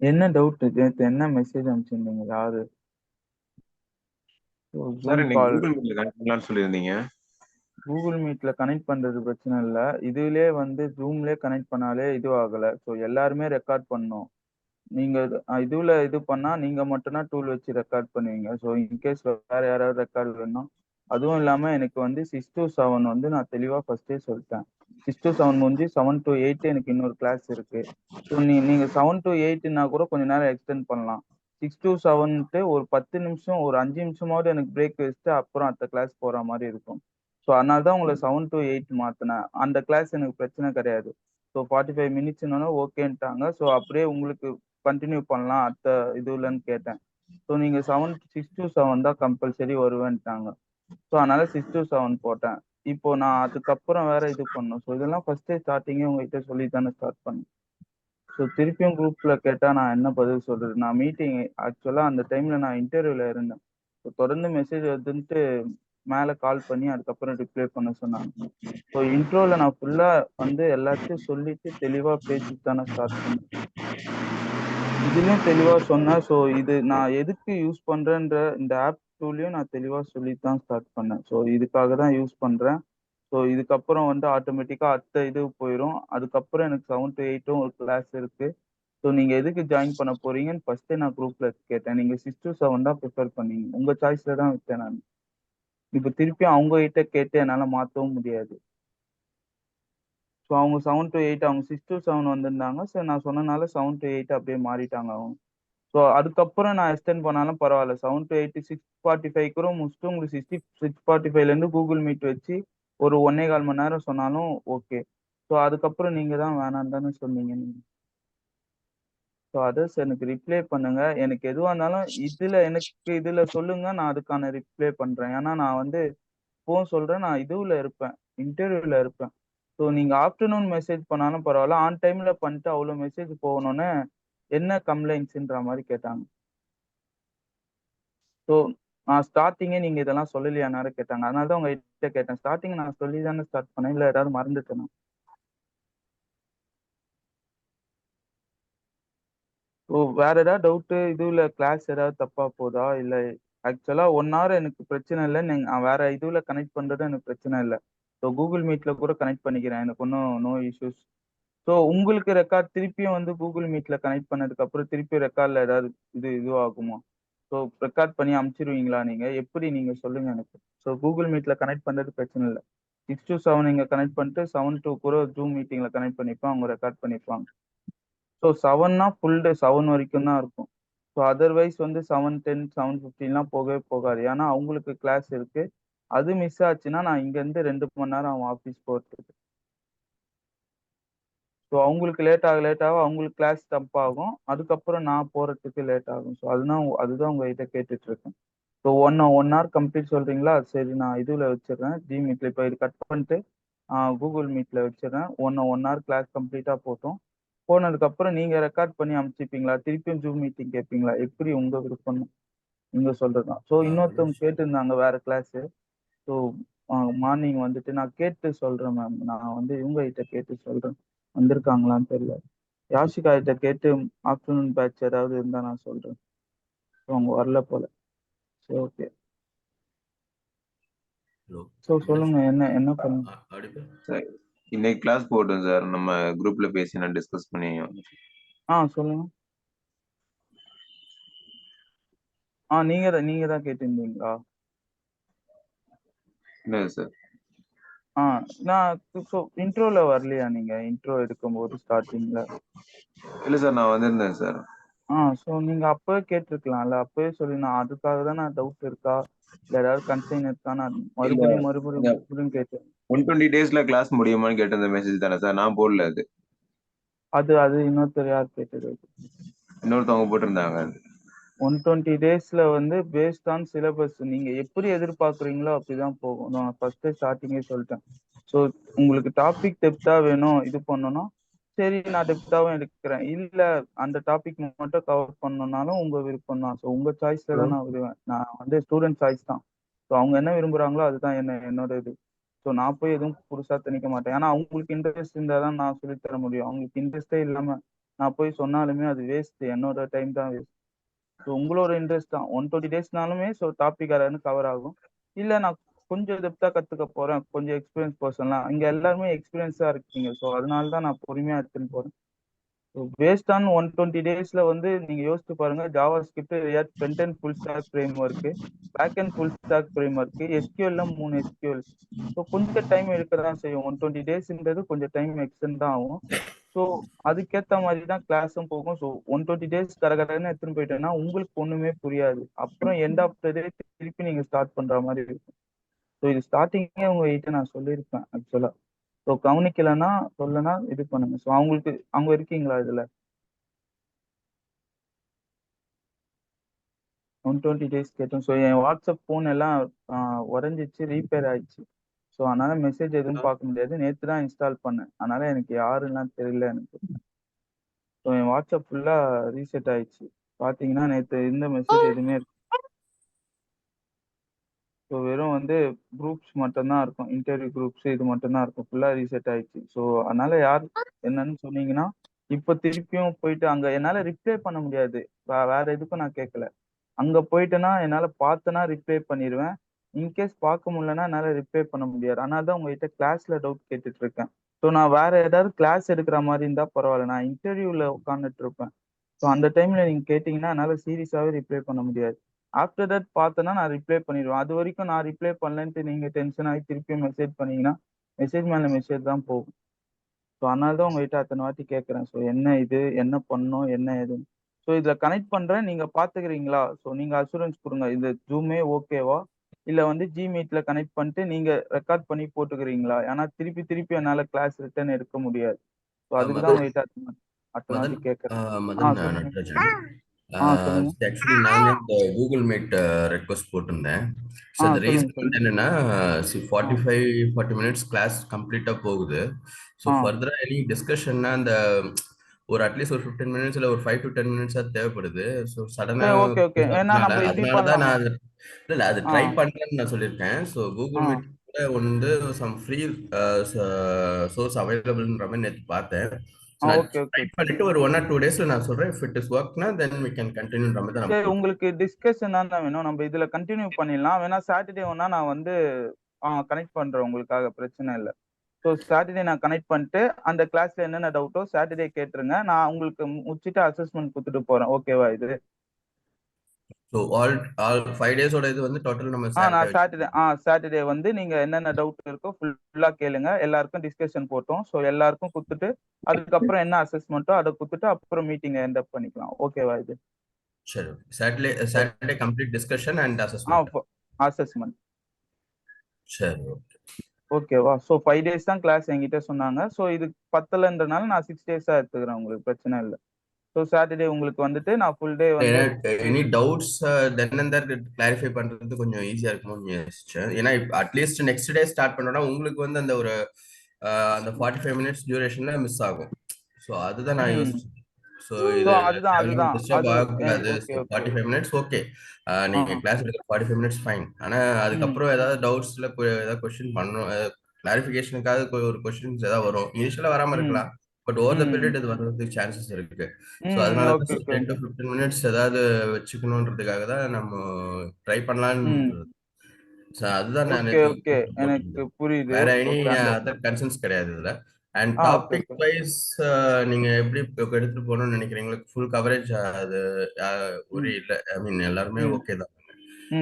என்ன டவுட்? நேத்து என்ன மெசேஜ் அனுப்பிச்சிருந்தீங்க? யாரு? சார் ஜூம் நீங்க கால். கூகுள் மீட்ல கனெக்ட் பண்ணலாம்னு சொல்லியிருந்தீங்க. கூகுள் மீட்ல கனெக்ட் பண்றது பிரச்சனை இல்ல. இதுலயே வந்து ஜூம்லயே கனெக்ட் பண்ணாலே இது ஆகல. ஸோ எல்லாருமே ரெக்கார்ட் பண்ணணும். நீங்க இதுல இது பண்ணா நீங்க மட்டும் தான் டூல் வச்சு ரெக்கார்ட் பண்ணுவீங்க. ஸோ இன்கேஸ் வேற யாராவது ரெக்கார்ட் வேணும். அதுவும் இல்லாம எனக்கு வந்து 6 to 7 வந்து நான் தெளிவா ஃபர்ஸ்டே சொல்லிட்டேன். 6 to 7 முடிஞ்சு 7 to 8 எனக்கு இன்னொரு கிளாஸ் இருக்கு. ஸோ நீங்க 7 to 8னா கூட கொஞ்ச நேரம் எக்ஸ்டெண்ட் பண்ணலாம். 6 to 7ட்டு ஒரு 10 நிமிஷம், ஒரு 5 நிமிஷமாவது எனக்கு பிரேக் வச்சுட்டு அப்புறம் அடுத்த கிளாஸ் போற மாதிரி இருக்கும். ஸோ அதனால தான் உங்களை 7 to 8 மாத்தினேன். அந்த கிளாஸ் எனக்கு பிரச்சனை கிடையாது. ஸோ 45 மினிட்ஸ்னால ஓகேன்ட்டாங்க. ஸோ அப்படியே உங்களுக்கு கண்டினியூ பண்ணலாம் அடுத்த இதுலன்னு கேட்டேன். ஸோ நீங்க 6 to 7 தான் கம்பல்சரி வருவேன்ட்டாங்க. ஸோ அதனால 6 to 7 போட்டேன். இப்போ நான் அதுக்கப்புறம் வேற இது பண்ணணும். ஸோ இதெல்லாம் ஃபர்ஸ்டே ஸ்டார்டிங்கே உங்ககிட்ட சொல்லி தானே ஸ்டார்ட் பண்ணேன். ஸோ திருப்பியும் குரூப்ல கேட்டா நான் என்ன பதில் சொல்றது? நான் மீட்டிங் ஆக்சுவலா அந்த டைம்ல நான் இன்டர்வியூல இருந்தேன். ஸோ தொடர்ந்து மெசேஜ் வருதுன்ட்டு மேல கால் பண்ணி அதுக்கப்புறம் ரிப்ளை பண்ண சொன்னாங்க. ஸோ இன்ட்ரோல நான் ஃபுல்லா வந்து எல்லாத்தையும் சொல்லிட்டு தெளிவா பேசிட்டு தானே ஸ்டார்ட் பண்ணேன். இதுலயும் தெளிவா சொன்னேன். ஸோ இது நான் எதுக்கு யூஸ் பண்றேன்ற இந்த ஆப் டூலையும் நான் தெளிவா சொல்லிட்டு தான் ஸ்டார்ட் பண்ணேன். ஸோ இதுக்காக தான் யூஸ் பண்றேன். ஸோ இதுக்கப்புறம் வந்து ஆட்டோமேட்டிக்கா அடுத்த இது போயிரும். அதுக்கப்புறம் எனக்கு 7 to 8ம் ஒரு கிளாஸ் இருக்கு. ஸோ நீங்க எதுக்கு ஜாயின் பண்ண போறீங்கன்னு ஃபர்ஸ்டே நான் குரூப்ல கேட்டேன். நீங்க 6 to 7 தான் ப்ரிஃபர் பண்ணீங்க. உங்க சாய்ஸ்ல தான் விட்டேன் நான். இப்ப திருப்பியும் அவங்க கிட்ட கேட்டு என்னால மாத்தவும் முடியாது. ஸோ அவங்க 7 to 8 அவங்க 6 to 7 வந்திருந்தாங்க. ஸோ நான் சொன்னனால 7 to 8 அப்படியே மாறிட்டாங்க அவங்க. ஸோ அதுக்கப்புறம் நான் எக்ஸ்டெண்ட் பண்ணாலும் பரவாயில்ல. 7 to 8 6:45 கூட முடிச்சுட்டு உங்களுக்கு 6:45லேருந்து கூகுள் மீட் வச்சு ஒரு 1.25 மணி நேரம் சொன்னாலும் ஓகே. ஸோ அதுக்கப்புறம் நீங்க தான் வேணான்னு தானே சொன்னீங்க நீங்க. ஸோ அதர்ஸ் எனக்கு ரிப்ளை பண்ணுங்க. எனக்கு எதுவா இருந்தாலும் இதுல சொல்லுங்க. நான் அதுக்கான ரிப்ளை பண்றேன். ஏன்னா நான் வந்து இப்பவும் சொல்றேன். நான் இதுவுல இருப்பேன். இன்டர்வியூல இருப்பேன். ஸோ நீங்க ஆஃப்டர்நூன் மெசேஜ் பண்ணாலும் பரவாயில்ல. ஆன் டைம்ல பண்ணிட்டு அவ்வளோ மெசேஜ் போகணும்னு என்ன கம்ப்ளைண்ட்ஸ்ன்ற மாரி கேட்டாங்க. ஸோ நான் ஸ்டார்ட்டிங்கே நீங்க இதெல்லாம் சொல்லலையான்னு கேட்டாங்க. அதனால தான் உங்ககிட்ட கேட்டேன். ஸ்டார்ட்டிங் நான் சொல்லி தானே ஸ்டார்ட் பண்ணேன். இல்ல ஏதாவது மறந்துட்டேனா? ஸோ வேற ஏதாவது டவுட்டு இதுல கிளாஸ் ஏதாவது தப்பா போதா? இல்ல ஆக்சுவலா 1 ஹவர் எனக்கு பிரச்சனை இல்ல. நீங்க வேற இதுல கனெக்ட் பண்றது எனக்கு பிரச்சனை இல்ல. ஸோ கூகுள் மீட்ல கூட கனெக்ட் பண்ணிக்கிறேன். எனக்கு ஒன்னும் நோ இஷ்யூஸ். ஸோ உங்களுக்கு ரெக்கார்ட் திருப்பியும் வந்து கூகுள் மீட்ல கனெக்ட் பண்ணதுக்கு அப்புறம் திருப்பி ரெக்கார்ட்ல ஏதாவது இதுவாகுமா? ஸோ ரெக்கார்ட் பண்ணி அனுப்பிச்சிருவீங்களா நீங்க? எப்படி நீங்க சொல்லுங்க எனக்கு. ஸோ கூகுள் மீட்ல கனெக்ட் பண்றது பிரச்சனை இல்ல. 6 to 7 நீங்க கனெக்ட் பண்ணிட்டு 7 to கூட ஜூம் மீட்டிங்ல கனெக்ட் பண்ணிப்பேன். அவங்க ரெக்கார்ட் பண்ணிப்பாங்க. ஸோ 7னா ஃபுல் டே 7 வரைக்கும் தான் இருக்கும். ஸோ அதர்வைஸ் வந்து 7:10 7:15லாம் போகவே போகாது. ஏன்னா அவங்களுக்கு கிளாஸ் இருக்கு. அது மிஸ் ஆச்சுன்னா நான் இங்க இருந்து 2 மணி நேரம் ஆகும் ஆஃபீஸ் போறதுக்கு. ஸோ அவங்களுக்கு லேட் ஆக அவங்களுக்கு கிளாஸ் ஸ்டம்ப் ஆகும். அதுக்கப்புறம் நான் போறதுக்கு லேட் ஆகும். ஸோ அதுதான் உங்ககிட்ட கேட்டுட்டு இருக்கேன். ஸோ 1 ஹவர் கம்ப்ளீட் சொல்றீங்களா? சரி நான் இதுல வச்சிடுறேன். மீட்ல இப்போ இது கட் பண்ணிட்டு கூகுள் மீட்ல வச்சிடுறேன். 1 ஹவர் கிளாஸ் கம்ப்ளீட்டா போட்டும். போனதுக்கு அப்புறம் நீங்க ரெக்கார்ட் பண்ணி அனுப்பிச்சிப்பீங்களா? திருப்பியும் ஜூம் மீட்டிங் கேட்பீங்களா? எப்படி உங்க விருப்பம். நீங்க சொல்றதுதான். ஸோ இன்னொருத்தவங்க கேட்டிருந்தாங்க வேற கிளாஸ். ஸோ மார்னிங் வந்துட்டு நான் கேட்டு சொல்றேன் மேம். நான் வந்து இவங்க கிட்ட கேட்டு சொல்றேன். வந்திருக்காங்களான்னு தெரியல. யாஷிகா கிட்ட கேட்டு ஆஃப்டர்நூன் பேட்ச் ஏதாவது இருந்தா நான் சொல்றேன். ஸோ அவங்க வரல போல. சரி ஓகே. ஸோ சொல்லுங்க என்ன என்ன பண்ணுங்க. சார் இன்னைக்கு கிளாஸ் போட்டோம் சார். நம்ம குரூப்ல பேசி நான் டிஸ்கஸ் பண்ணி. சொல்லுங்க. நீங்க தான் கேட்டிருந்தீங்களா? என்ன சார்? நான் ஸோ இன்ட்ரோல வரலையா நீங்க? இன்ட்ரோ எடுக்கும்போது ஸ்டார்டிங்ல. இல்ல சார், நான் வந்திருந்தேன் சார். ஸோ நீங்க அப்பவே கேட்டிருக்கலாம்ல. அப்பவே சொல்லி நான் அதுக்காக தான் நான் டவுட் இருக்கா? இல்ல ஏதாவது கன்சர்ன் இருக்கா? நான் இல்ல, மறுபடியும் கேட்டேன். 120 டேஸ்ல கிளாஸ் முடியுமான்னு கேட்ட அந்த மெசேஜ் தானே சார்? நான் போடல அது. அது இன்னொருத்தர் யார் கேட்டது? இன்னொருத்தவங்க போட்டிருந்தாங்க. 120 டேஸ்ல வந்து பேஸ்ட் ஆன் சிலபஸ். நீங்க எப்படி எதிர்பார்க்குறீங்களோ அப்படிதான் போகும். நான் ஃபர்ஸ்டே ஸ்டார்டிங்கே சொல்லிட்டேன். ஸோ உங்களுக்கு டாபிக் டெப்தா வேணும் இது பண்ணணும். சரி நான் டெப்த்தாவும் எடுக்கிறேன். இல்ல அந்த டாபிக் மட்டும் கவர் பண்ணணும்னாலும் உங்க விருப்பம் தான். ஸோ உங்க சாய்ஸ்ல ஹலோ தான் நான் விடுவேன். நான் வந்து ஸ்டூடெண்ட் சாய்ஸ் தான். ஸோ அவங்க என்ன விரும்புறாங்களோ அதுதான் என்னோட இது. ஸோ நான் போய் எதுவும் புதுசா திணிக்க மாட்டேன். ஏன்னா அவங்களுக்கு இன்ட்ரெஸ்ட் இருந்தா தான் நான் சொல்லித் தர முடியும். அவங்களுக்கு இன்ட்ரெஸ்டே இல்லாம நான் போய் சொன்னாலுமே அது வேஸ்ட். என்னோட டைம் தான் வேஸ்ட். ஸோ உங்களோட இன்ட்ரெஸ்ட் தான் 120 டேஸ்னாலுமே ஸோ டாபிக் யாராவது கவர் ஆகும். இல்ல நான் கொஞ்சம் டெப்தா கத்துக்க போறேன், கொஞ்சம் எக்ஸ்பீரியன்ஸ் பர்சன்லாம் இங்க எல்லாருமே எக்ஸ்பீரியன்ஸா இருக்கீங்க. ஸோ அதனால தான் நான் பொறுமையா எடுத்துன்னு போறேன். ஸோ பேஸ்ட் ஆன் 120 டேஸ்ல வந்து நீங்க யோசிச்சு பாருங்க. JavaScript, React, front and full stack framework, back and full stack framework, எஸ்கியூஎல்ல 3 எஸ்கியூஎல். ஸோ கொஞ்சம் டைம் எடுக்க தான் செய்யும். 120 டேஸ்ன்றது கொஞ்சம் டைம் எக்ஸ்டெண்ட் தான் ஆகும். ஸோ அதுக்கேத்த மாதிரி தான் கிளாஸும் போகும். ஸோ 120 டேஸ் கடகடன்னு எடுத்துன்னு போயிட்டேன்னா உங்களுக்கு ஒண்ணுமே புரியாது. அப்புறம் எண்ட் ஆஃப் த டே திருப்பி நீங்க ஸ்டார்ட் பண்ற மாதிரி இருக்கும். ஸோ இது ஸ்டார்டிங்கே உங்ககிட்ட நான் சொல்லியிருப்பேன் ஆக்சுவலா. ஸோ கவனிக்கலைன்னா சொல்லனா இது பண்ணுங்க. ஸோ அவங்க இருக்கீங்களா இதுல 120 டேஸ் கேட்டோம். ஸோ என் வாட்ஸ்அப் ஃபோன் எல்லாம் உடஞ்சிச்சு, ரீபேர் ஆயிடுச்சு. ஸோ அதனால மெசேஜ் எதுவும் பார்க்க முடியாது. நேற்று தான் இன்ஸ்டால் பண்ணேன். அதனால எனக்கு யாருலாம் தெரியல எனக்கு. ஸோ என் வாட்ஸ்அப் ஃபுல்லா ரீசெட் ஆயிடுச்சு. பாத்தீங்கன்னா நேற்று இருந்த மெசேஜ் எதுவுமே இருக்கு. ஸோ வெறும் வந்து குரூப்ஸ் மட்டும்தான் இருக்கும். இன்டர்வியூ குரூப்ஸ் இது மட்டும்தான் இருக்கும். ஃபுல்லா ரீசெட் ஆயிடுச்சு. ஸோ அதனால யார் என்னன்னு சொன்னீங்கன்னா இப்போ திருப்பியும் போயிட்டு அங்க என்னால ரிப்ளை பண்ண முடியாது. வேற எதுக்கும் நான் கேட்கல. அங்க போயிட்டேன்னா என்னால பார்த்தேன்னா ரிப்ளை பண்ணிடுவேன். இன்கேஸ் பார்க்க முடியலன்னா என்னால ரிப்ளை பண்ண முடியாது. அதனால தான் உங்ககிட்ட கிளாஸ்ல டவுட் கேட்டுட்டு இருக்கேன். ஸோ நான் வேற ஏதாவது கிளாஸ் எடுக்கிற மாதிரி இருந்தா பரவாயில்ல. நான் இன்டர்வியூல உட்காந்துட்டு இருப்பேன். ஸோ அந்த டைம்ல நீங்க கேட்டீங்கன்னா என்னால சீரியஸாவே ரிப்ளை பண்ண முடியாது. ஆஃப்டர் தட் பார்த்தேன்னா நான் ரிப்ளை பண்ணிடுவேன். அது வரைக்கும் நான் ரிப்ளை பண்ணலன்ட்டு நீங்க டென்ஷன் ஆகி திருப்பி மெசேஜ் பண்ணீங்கன்னா மெசேஜ் மேல மெசேஜ் தான் போகும். ஸோ அதனால தான் உங்ககிட்ட அத்தனை வாட்டி கேட்கறேன். ஸோ என்ன இது, என்ன பண்ணணும், என்ன ஏதுன்னு. ஸோ இதுல கனெக்ட் பண்றேன். நீங்க பாத்துக்கிறீங்களா? ஸோ நீங்க அசூரன்ஸ் கொடுங்க. இது ஜூமே ஓகேவா? இல்ல வந்து ஜிமீட்ல கனெக்ட் பண்ணிட்டு நீங்க ரெக்கார்ட் பண்ணி போட்டுக்கிறீங்களா? ஏன்னா திருப்பி திருப்பி என்னால கிளாஸ் ரிட்டர்ன் எடுக்க முடியாது. ஸோ அதுக்கு தான் மதன் உங்ககிட்ட அத்தனை மதன் வாட்டி கேட்கறேன். மதன் சொல்லுங்க. நட்ராஜன். சொல்லுங்க. ஆக்சுவலி நானே இந்த கூகுள் மீட் ரெக்வஸ்ட் போட்டிருந்தேன். ஸோ இந்த சொல்லுங்க ரீசன் வந்து சொல்லுங்க. என்னன்னா, ஆ 40 மினிட்ஸ் கிளாஸ் கம்ப்ளீட்டாக போகுது. ஸோ ஆ ஃபர்தராக எனி டிஸ்கஷன்னா அந்த ஒரு அட்லீஸ்ட் ஒரு 15 மினிட்ஸ் இல்லை ஒரு 5 to 10 மினிட்ஸ் தேவைப்படுது. ஸோ சரி, ஓகே ஓகே. வேணா சடனாக நம்ம இப்படி அதனால தான் பண்ணலாமே. நான் இல்லை அது ஆ ட்ரை பண்ணுறேன்னு நான் சொல்லியிருக்கேன். ஸோ ஆ கூகுள் மீட் வந்து சம் ஃப்ரீ சோர்ஸ் அவைலபிள்ன்ற மாதிரி நேற்று பார்த்தேன். ஸோ நான் ஓகே ஓகே. ட்ரை பண்ணிட்டு ஒரு 1 or 2 daysல நான் சொல்றேன். இஃப் இட் இஸ் ஒர்க்னா தென் வி கேன் கண்டினியூன்ற மாதிரி தான் நான் சரி, போயிட்டு. உங்களுக்கு டிஸ்கஷன் தான் வேணும். நம்ம இதுல கண்டினியூ பண்ணிடலாம். வேணா சாட்டர்டே வேணா நான் வந்து கனெக்ட் பண்றேன் உங்களுக்காக. பிரச்சனை இல்லை. ஸோ சாட்டர்டே நான் கனெக்ட் பண்ணிட்டு அந்த கிளாஸ்ல என்னென்ன டவுட்டோ சாட்டர்டே கேட்டுருங்க. நான் உங்களுக்கு முடிச்சுட்டு அசஸ்மெண்ட் கொடுத்துட்டு போறேன். ஓகேவா இது? ஸோ ஆல் ஆல் 5 days இது வந்து டோட்டல் நம்ம சாட்டர்டே நான் வச்சுக்கலாம். சாட்டர்டே வந்து நீங்க என்னென்ன டவுட் இருக்கோ ஃபுல்லா கேளுங்க. எல்லாருக்கும் டிஸ்கஷன் போட்டோம். ஸோ எல்லாருக்கும் கொடுத்துட்டு அதுக்கப்புறம் என்ன அசஸ்மெண்ட்டோ அதை கொடுத்துட்டு அப்புறம் மீட்டிங் எண்ட் அப் பண்ணிக்கலாம். ஓகேவா இது? சரி, Saturday okay. Saturday complete discussion and assessment. Assessment. சரி, ஓகே. ஓகேவா? ஸோ 5 டேஸ் தான் கிளாஸ் என்கிட்ட சொன்னாங்க. ஸோ இது பத்தலன்றனால நான் 6 டேஸா எடுத்துக்கிறேன். உங்களுக்கு பிரச்சனை இல்லை. ஸோ சாட்டர்டே உங்களுக்கு வந்துட்டு நான் ஃபுல் டே வந்து any doubts then and there clarify பண்றது கொஞ்சம் ஈஸியா இருக்குமோன்னு யோசிச்சேன். ஏன்னா அட்லீஸ்ட் நெக்ஸ்ட் டே ஸ்டார்ட் பண்ணோம்னா உங்களுக்கு வந்து அந்த ஒரு அந்த 45 மினிட்ஸ் டியூரேஷன்ல மிஸ் ஆகும். ஸோ அதுதான் நான் ம் யோசிச்சேன். ஸோ ஸோ இது அதுதான் தேவையில்லாம அதுதான் டிஸ்டர்ப் அது ஆகக்கூடாது. Okay so okay. 45 minutes okay. நீங்க ஆ கிளாஸ் எடுக்கிற 45 மினிட்ஸ் ஃபைன். ஆனா ம் அதுக்கப்புறம் ஏதாவது டவுட்ஸ்ல ஏதாவது கொஸ்டின் பண்ணணும், கிளாரிஃபிகேஷனுக்காக ஒரு கொஸ்டின்ஸ் ஏதாவது வரும். இனிஷியலா வராம ம் இருக்கலாம். பட் ஓவர் த ம் பீரியட் இது வர்றதுக்கு சான்சஸ் இருக்கு. ஸோ அதனால தான் ஓகே சரி ஓகே. 10 to 15 மினிட்ஸ் ஏதாவது வச்சுக்கணுன்றதுக்காக தான் நம்ம ட்ரை ம் பண்ணலான்றது. ஸோ அதுதான் நான் ஓகே நேற்று ஓகே. எனக்கு போட்டிருந்தேன். புரியுது. வேற எனி ஓகே அந்த அதர் கன்சர்ன்ஸ் கிடையாது இதுல. And okay topic okay. Wise நீங்க எப்படி எடுத்துட்டு போகணும்னு நினைக்கிறீங்களா? ஃபுல் கவரேஜ் அது ஒரு ம் இல்ல. ஐ மீன் எல்லாருமே ம் ஓகே தான்.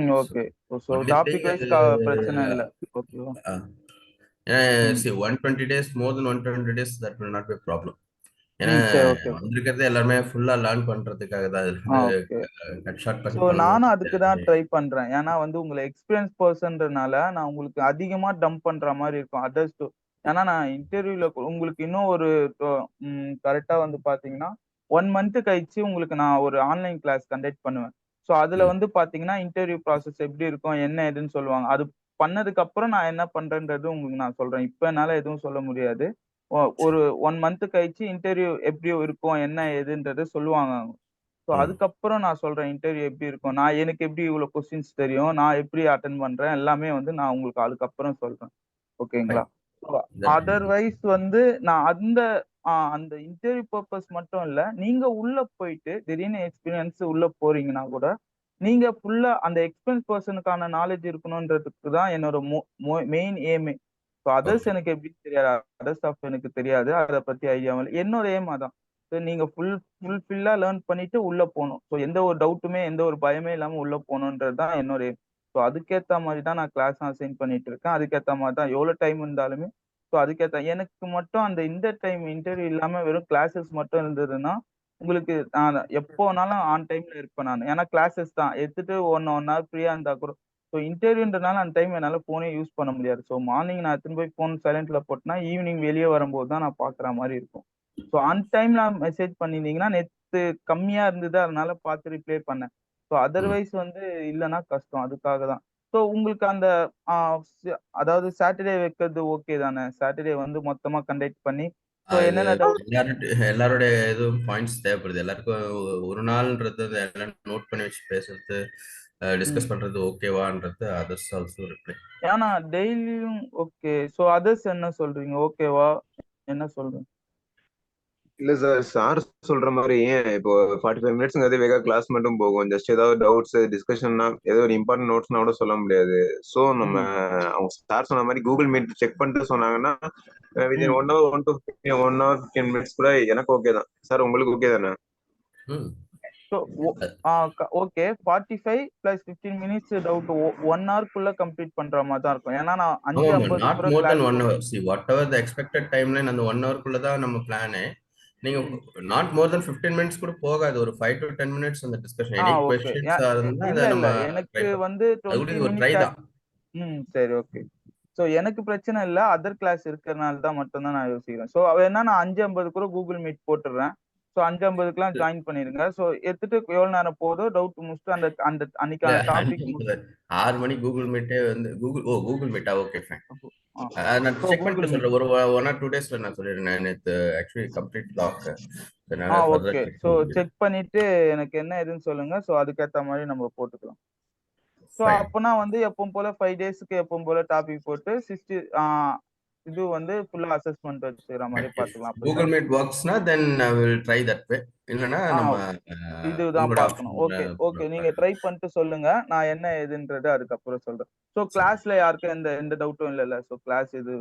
So okay. So only topic thing wise அது பிரச்சனை இல்லை. ஓகேவா? ம் see 120 days, more than 120 days, that will not be a problem. ஏன்னா சரி ஓகே ஓகே. வந்திருக்கிறது எல்லாருமே ஃபுல்லா லேர்ன் பண்றதுக்காக தான். இதுல இருந்து ஓகே. கட் ஷார்ட் ஸோ பண்ணி பண்ணணும். நானும் அதுக்கு தான் ட்ரை பண்றேன். ஏன்னா வந்து உங்களை எக்ஸ்பீரியன்ஸ் பர்சன்றனால நான் உங்களுக்கு அதிகமா டம்ப் பண்ற மாதிரி இருக்கும். அதர்ஸ் டு ஏன்னா நான் இன்டர்வியூல உங்களுக்கு இன்னும் ஒரு கரெக்டா வந்து பாத்தீங்கன்னா 1 மந்த் கழிச்சு உங்களுக்கு நான் ஒரு ஆன்லைன் கிளாஸ் கண்டக்ட் பண்ணுவேன். ஸோ அதுல ம். வந்து பாத்தீங்கன்னா இன்டர்வியூ ப்ராசஸ் எப்படி இருக்கும், என்ன ஏதுன்னு சொல்லுவாங்க. அது பண்ணதுக்கு அப்புறம் நான் என்ன பண்றேன்றது உங்களுக்கு நான் சொல்றேன். இப்ப என்னால எதுவும் சொல்ல முடியாது. ஒரு 1 மந்த் கழிச்சு இன்டர்வியூ எப்படி இருக்கும் என்ன ஏதுன்றத சொல்லுவாங்க. ஸோ ம். அதுக்கப்புறம் நான் சொல்றேன் இன்டர்வியூ எப்படி இருக்கும். எனக்கு எப்படி இவ்வளோ கொஸ்டின்ஸ் தெரியும். நான் எப்படி அட்டெண்ட் பண்றேன். எல்லாமே வந்து நான் உங்களுக்கு அதுக்கப்புறம் சொல்றேன். ஓகேங்களா? ஃபைன். ஸோ தட் அதர்வைஸ் வந்து நான் அந்த இன்டர்வியூ பர்ப்பஸ் மட்டும் இல்ல. நீங்க உள்ள போயிட்டு திடீர்னு எக்ஸ்பீரியன்ஸ் உள்ள போறீங்கன்னா கூட, நீங்க ஃபுல்லா அந்த எக்ஸ்பீரியன்ஸ் பெர்சனுக்கான நாலேட்ஜ் இருக்கணும்ன்றதுக்கு தான் என்னோட மெயின் எய்மே. So others okay. எனக்கு எப்படின்னு தெரியாது. அதர் ஸ்டாஃப் எனக்கு தெரியாது. அத பத்தி ஐடியாவும் இல்ல. என்னோட எய்ம் அதான். ஸோ நீங்க ஃபுல்ஃபில்லா லேர்ன் பண்ணிட்டு உள்ள போணும். ஸோ எந்த ஒரு டவுட்டுமே, எந்த ஒரு பயமே இல்லாம உள்ள போணுன்றது தான் என்னோட எய்ம். ஸோ அதுக்கேத்த மாரி தான் நான் கிளாஸ் அசைன் பண்ணிட்டு இருக்கேன். அதுக்கேத்த மாரி தான் எவ்வளோ டைம் இருந்தாலுமே ஸோ எனக்கு மட்டும் இந்த டைம் இன்டர்வியூ இல்லாம வெறும் கிளாஸஸ் மட்டும் இருந்ததுன்னா, உங்களுக்கு நான் எப்போ வேணாலும் ஆன் டைம்ல இருப்பேன் நானு. ஏன்னா கிளாஸஸ் தான். எடுத்துட்டு 1 ஹவர் ஃப்ரீயா இருந்தா கூட இன்டர்வியூன்றனால அந்த டைம் என்னால ஃபோனே யூஸ் பண்ண முடியாது. ஸோ மார்னிங் நான் எடுத்துன்னு போய் ஃபோன் சைலன்ட்ல போட்டேன்னா, ஈவினிங் வெளிய வரும்போது தான் நான் பார்க்குற மாரி இருக்கும். ஸோ ஆன் டைம்ல மெசேஜ் பண்ணியிருந்தீங்கன்னா, நேத்து கம்மியா இருந்தது. அதனால பார்த்து ரிப்ளை பண்ணேன். ஸோ ம். அதர்வைஸ் வந்து இல்லன்னா கஷ்டம். அதுக்காக தான். ஸோ உங்களுக்கு அந்த ஆ அதாவது சாட்டர்டே வைக்கிறது ஓகே தானே? சாட்டர்டே வந்து மொத்தமா கண்டக்ட் பண்ணி, ஸோ அது என்னென்ன டவுட் எல்லாருடைய இதுவும் பாயிண்ட்ஸ் தேவைப்படுது. எல்லாருக்கும் ஒரு நாள்ன்றது எல்லாம் நோட் பண்ணி வச்சு பேசுறது, ம். டிஸ்கஸ் பண்றது ஓகேவான்றது அதர்ஸ் ஆல்சோ ரிப்ளை. ஏன்னா டெய்லியும் ஓகே. ஸோ அதர்ஸ் என்ன சொல்றீங்க? ஓகேவா? என்ன சொல்றீங்க? இல்ல சார், சார் சொல்ற மாதிரி ஏன் இப்போ 45 மினிட்ஸ்ங்கிறது வேக கிளாஸ் மட்டும் போகும். ஜஸ்ட் ஏதாவது டவுட்ஸ் டிஸ்கஷன்னா ஏதோ ஒரு இம்பார்ட்டன்ட் நோட்ஸ்னா கூட சொல்ல முடியாது. ஸோ நம்ம ம். அவங்க சார் சொன்ன மாதிரி கூகுள் மீட் செக் பண்ணிட்டு சொன்னாங்கன்னா வித்தின் ம். 1 ஹவர் 1 to 15 மினிட்ஸ் கூட எனக்கு ஓகே தான் சார். உங்களுக்கு ஓகே தானே? ம். ஸோ ஒ ஓகே. 45 பிளஸ் 15 மினிட்ஸ் டவுட் 1 ஹவர்க்குள்ள கம்ப்ளீட் பண்ற மாரி தான் இருக்கும். ஏன்னா நான் ஆமாமா. 5:50 நாட் கூட மோர் தென் கிளாஸ் 1 போட்டேன். Hour. See what ever the expected timeline அந்த 1 ஹவர்க்குள்ள தான் நம்ம பிளானே. நீங்க ம். நாட் மோர் தென் 15 மினிட்ஸ் கூட போகாது. ஒரு 5 to 10 மினிட்ஸ் அந்த டிஸ்கஷன். Any okay. கொஸ்டின்ஸ் இருந்தா இல்ல, அத இல்ல. நம்ம ட்ரை எனக்கு பண்ணலாம். வந்து அது கூட 20 இது ஒரு ட்ரை மினிட்ஸ் தான். சரி ஓகே. ஸோ எனக்கு பிரச்சனை இல்ல. அதர் கிளாஸ் இருக்கிறனால தான் மட்டும் தான் நான் யோசிக்கிறேன். ஸோ வேணா நான் 5:50 கூட கூகுள் மீட் போட்டுடுறேன். ஸோ 5:50க்குலாம் ஜாயின் பண்ணிருங்க. ஸோ எடுத்துட்டு எவ்வளோ நேரம் போதோ டவுட் முடிச்சுட்டு அந்த அந்த இல்ல அன்னைக்கான டாபிக் 6 மணி கூகுள் மீட்டே வந்து கூகுள் மீட்டா? Okay fine. ஆ. நான் ஸோ செக் கூகுள் பண்ணிட்டு மீட். சொல்றேன். ஒரு 1 or 2 டேஸ்ல நான் சொல்லிடுறேன். நான் நேத்து ஆக்சுவலி கம்ப்ளீட் லாக். அதனால ஓகே. ஃபர்தர் செக் ஸோ பண்ண முடியல. செக் பண்ணிட்டு எனக்கு என்ன ஏதுன்னு சொல்லுங்க. ஸோ அதுக்கேத்த மாரி நம்ம போட்டுக்கலாம். So fine. அப்பனா வந்து எப்பவும் போல 5 டேஸ்க்கு எப்பவும் போல டாபிக் போட்டு 60 இது வந்து ஃபுல்லா அசஸ்மென்ட் வச்சுக்கிற மாரி If பார்த்துக்கலாம். Google அப்படித்தானே? Meet worksனா then I will try that way. இல்லைன்னா ஆ நம்ம இதுதான் உங்களோட பார்க்கணும். Option okay, okay. நீங்க ட்ரை பண்ணிட்டு சொல்லுங்க. நான் என்ன ஏதுன்றது அதுக்கப்புறம் சொல்றேன். ஸோ கிளாஸ்ல யாருக்கும் எந்த எந்த டவுட்டும் இல்லல்ல. ஸோ கிளாஸ் இது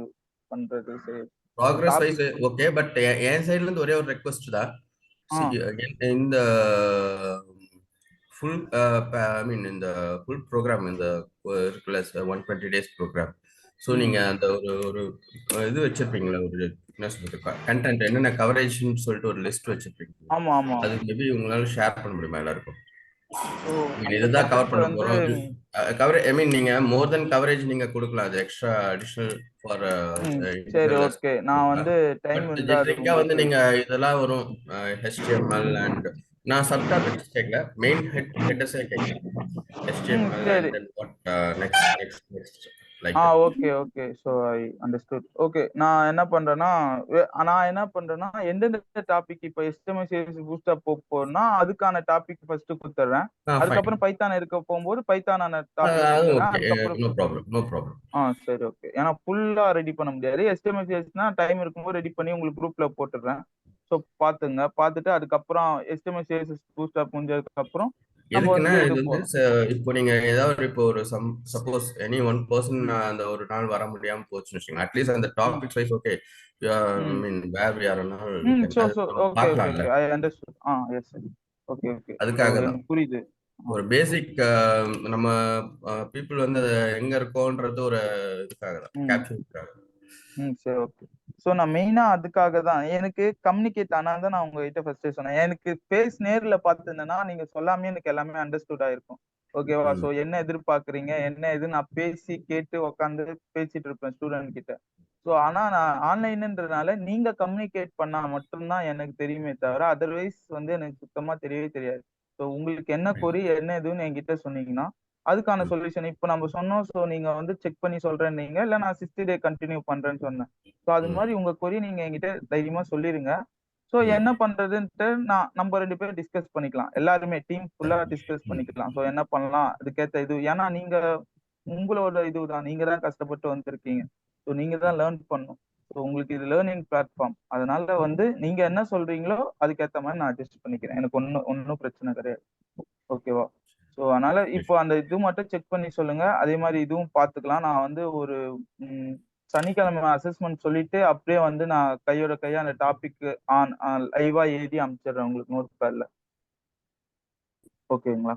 பண்றது சரி. So progress wise topic okay. But என் சைடுல இருந்து ஒரே ஒரு ரெக்வஸ்ட் தான். ஆ, இந்த ஃபுல் ஐ மீன் இந்த ஃபுல் ப்ரோக்ராம் இந்த இருக்குல்ல 120 டேஸ் ப்ரோக்ராம். ஸோ ம். நீங்க அந்த ஒரு ஒரு இது வச்சிருப்பீங்களா? ஒரு என்ன சொல்றது கண்டென்ட் என்னென்ன கவரேஜ்னு சொல்லிட்டு ஒரு லிஸ்ட் வச்சிருப்பீங்க. ஆமா, ஆமா. அது மேபி உங்களால ஷேர் பண்ண முடியுமா எல்லாருக்கும்? ஸோ அந்த இதுதான் கவர் கண்டென்ட் பண்ண வந்து போறோம். கவரேஜ் ஐ மீன் நீங்க மோர் தென் கவரேஜ் நீங்க கொடுக்கலாம். அது எக்ஸ்ட்ரா அடிஷனல் ஃபார் ம். சரி இண்டிவிஜுவல் ஓகே. நான் வந்து டைம் பட் இருந்தா அது ஜெனரிக்கா வந்து உங்களுக்கு நீங்க இதெல்லாம் வரும். HTML அண்ட் நான் சப் டாபிக்ஸ் கேட்கல. மெயின் ஹெட்டர்ஸே கேட்கிறேன். HTML சரி. And then what next like that. Okay, okay. So I understood. Okay. நான் என்ன பண்றேன்னா, எந்தெந்த டாபிக் இப்ப HTML, CSS பூஸ்டப் போறோம்னா, அதுக்கான டாபிக் ஃபர்ஸ்ட் குடுத்துடுறேன். ஃபைன். அதுக்கப்புறம் பைத்தான் இருக்க போம்போது பைத்தானான டாபிக் அதுவும் குடுத்துடுறேன். ஓகே. அதுக்கப்புறம் நோ ப்ராப்ளம், நோ ப்ராப்ளம். சரி ஓகே. ஏன்னா ஃபுல்லா ரெடி பண்ண முடியாது. HTML, CSSனா டைம் இருக்கும்போது ரெடி பண்ணி உங்களுக்கு குரூப்ல போட்டுடுறேன். ஸோ பாத்துங்க. பாத்துட்டு அதுக்கப்புறம் HTML, CSS பூஸ்டப் முடிஞ்சதுக்கு அப்புறம் நம்ம எதுக்குன்னா வந்து இது இது வந்து போலாம். இப்போ நீங்க ஏதாவது இப்போ ஒரு சப்போஸ் எனி ஒன் பர்சன் ம். அந்த ஒரு நாள் வர முடியாம போச்சுன்னு வச்சுக்கோங்க. அட்லீஸ்ட் அந்த ம். Topics wise okay. I hmm. Mean where we are we can அது நம்ம ஓகே, ஓகே, பார்க்கலாம்ல. Okay. I understood. Yes. Okay, okay. So அதுக்காக தான். எனக்கு புரியுது. ஆ. ஒரு பேசிக் நம்ம பீப்புள் வந்து அது எங்க இருக்கோன்றது ஒரு இதுக்காக தான். ம். கேப்சருக்காக. சரி ஓகே. ஸோ நான் மெயினா அதுக்காக தான். எனக்கு கம்யூனிகேட் ஆனா தான் நான் உங்ககிட்ட ஃபர்ஸ்ட்டே சொன்னேன். எனக்கு ஃபேஸ் நேர்ல பார்த்திருந்தேன்னா, நீங்க சொல்லாமயே எனக்கு எல்லாமே அண்டர்ஸ்டுட் ஆயிருக்கும். ஓகேவா? ஸோ ம். என்ன எதிர்பார்க்குறீங்க? என்ன ஏதுன்னு நான் பேசி கேட்டு உட்காந்து பேசிட்டு இருப்பேன் ஸ்டூடண்ட் கிட்ட. ஸோ ஆனா நான் ஆன்லைன்ன்றதுனால நீங்க கம்யூனிகேட் பண்ணா மட்டும் தான் எனக்கு தெரியுமே தவிர, அதர்வைஸ் வந்து எனக்கு சுத்தமா தெரியவே தெரியாது. ஸோ உங்களுக்கு என்ன கொரி என்ன ஏதுன்னு என்கிட்ட சொன்னீங்கன்னா, அதுக்கான சொல்யூஷன் இப்போ நம்ம சொன்னோம். ஸோ நீங்க வந்து செக் பண்ணி சொல்றேன்னீங்க, இல்ல நான் 60 டே கண்டினியூ பண்றேன்னு சொன்னேன். ஸோ அது மாதிரி உங்க கொரி நீங்க என்கிட்ட தைரியமா சொல்லிருங்க. ஸோ என்ன பண்றதுன்ட்டு நம்ம 2 பேரும் டிஸ்கஸ் பண்ணிக்கலாம். எல்லாருமே டீம் ஃபுல்லா டிஸ்கஸ் பண்ணிக்கலாம். ஸோ என்ன பண்ணலாம்? அதுக்கேத்த இது ஏன்னா நீங்க உங்களோட இதுதான். நீங்க தான் கஷ்டப்பட்டு வந்திருக்கீங்க. ஸோ நீங்க தான் லேர்ன் பண்ணணும். ஸோ உங்களுக்கு இது லேர்னிங் பிளாட்ஃபார்ம். அதனால வந்து நீங்க என்ன சொல்றீங்களோ அதுக்கேத்த மாதிரி நான் அட்ஜஸ்ட் பண்ணிக்கிறேன். எனக்கு ஒன்னும் பிரச்சனை கிடையாது. ஓகேவா? ஸோ அதனால இப்போ அந்த இது மட்டும் செக் பண்ணி சொல்லுங்க. அதே மாதிரி இதுவும் பார்த்துக்கலாம். நான் வந்து ஒரு சனிக்கிழமை அசஸ்மெண்ட் சொல்லிட்டு அப்படியே வந்து நான் கையோட கையா அந்த டாபிக் லைவா எழுதி அனுப்பிச்சிடுறேன் உங்களுக்கு நோட் பேட்ல. ஓகேங்களா?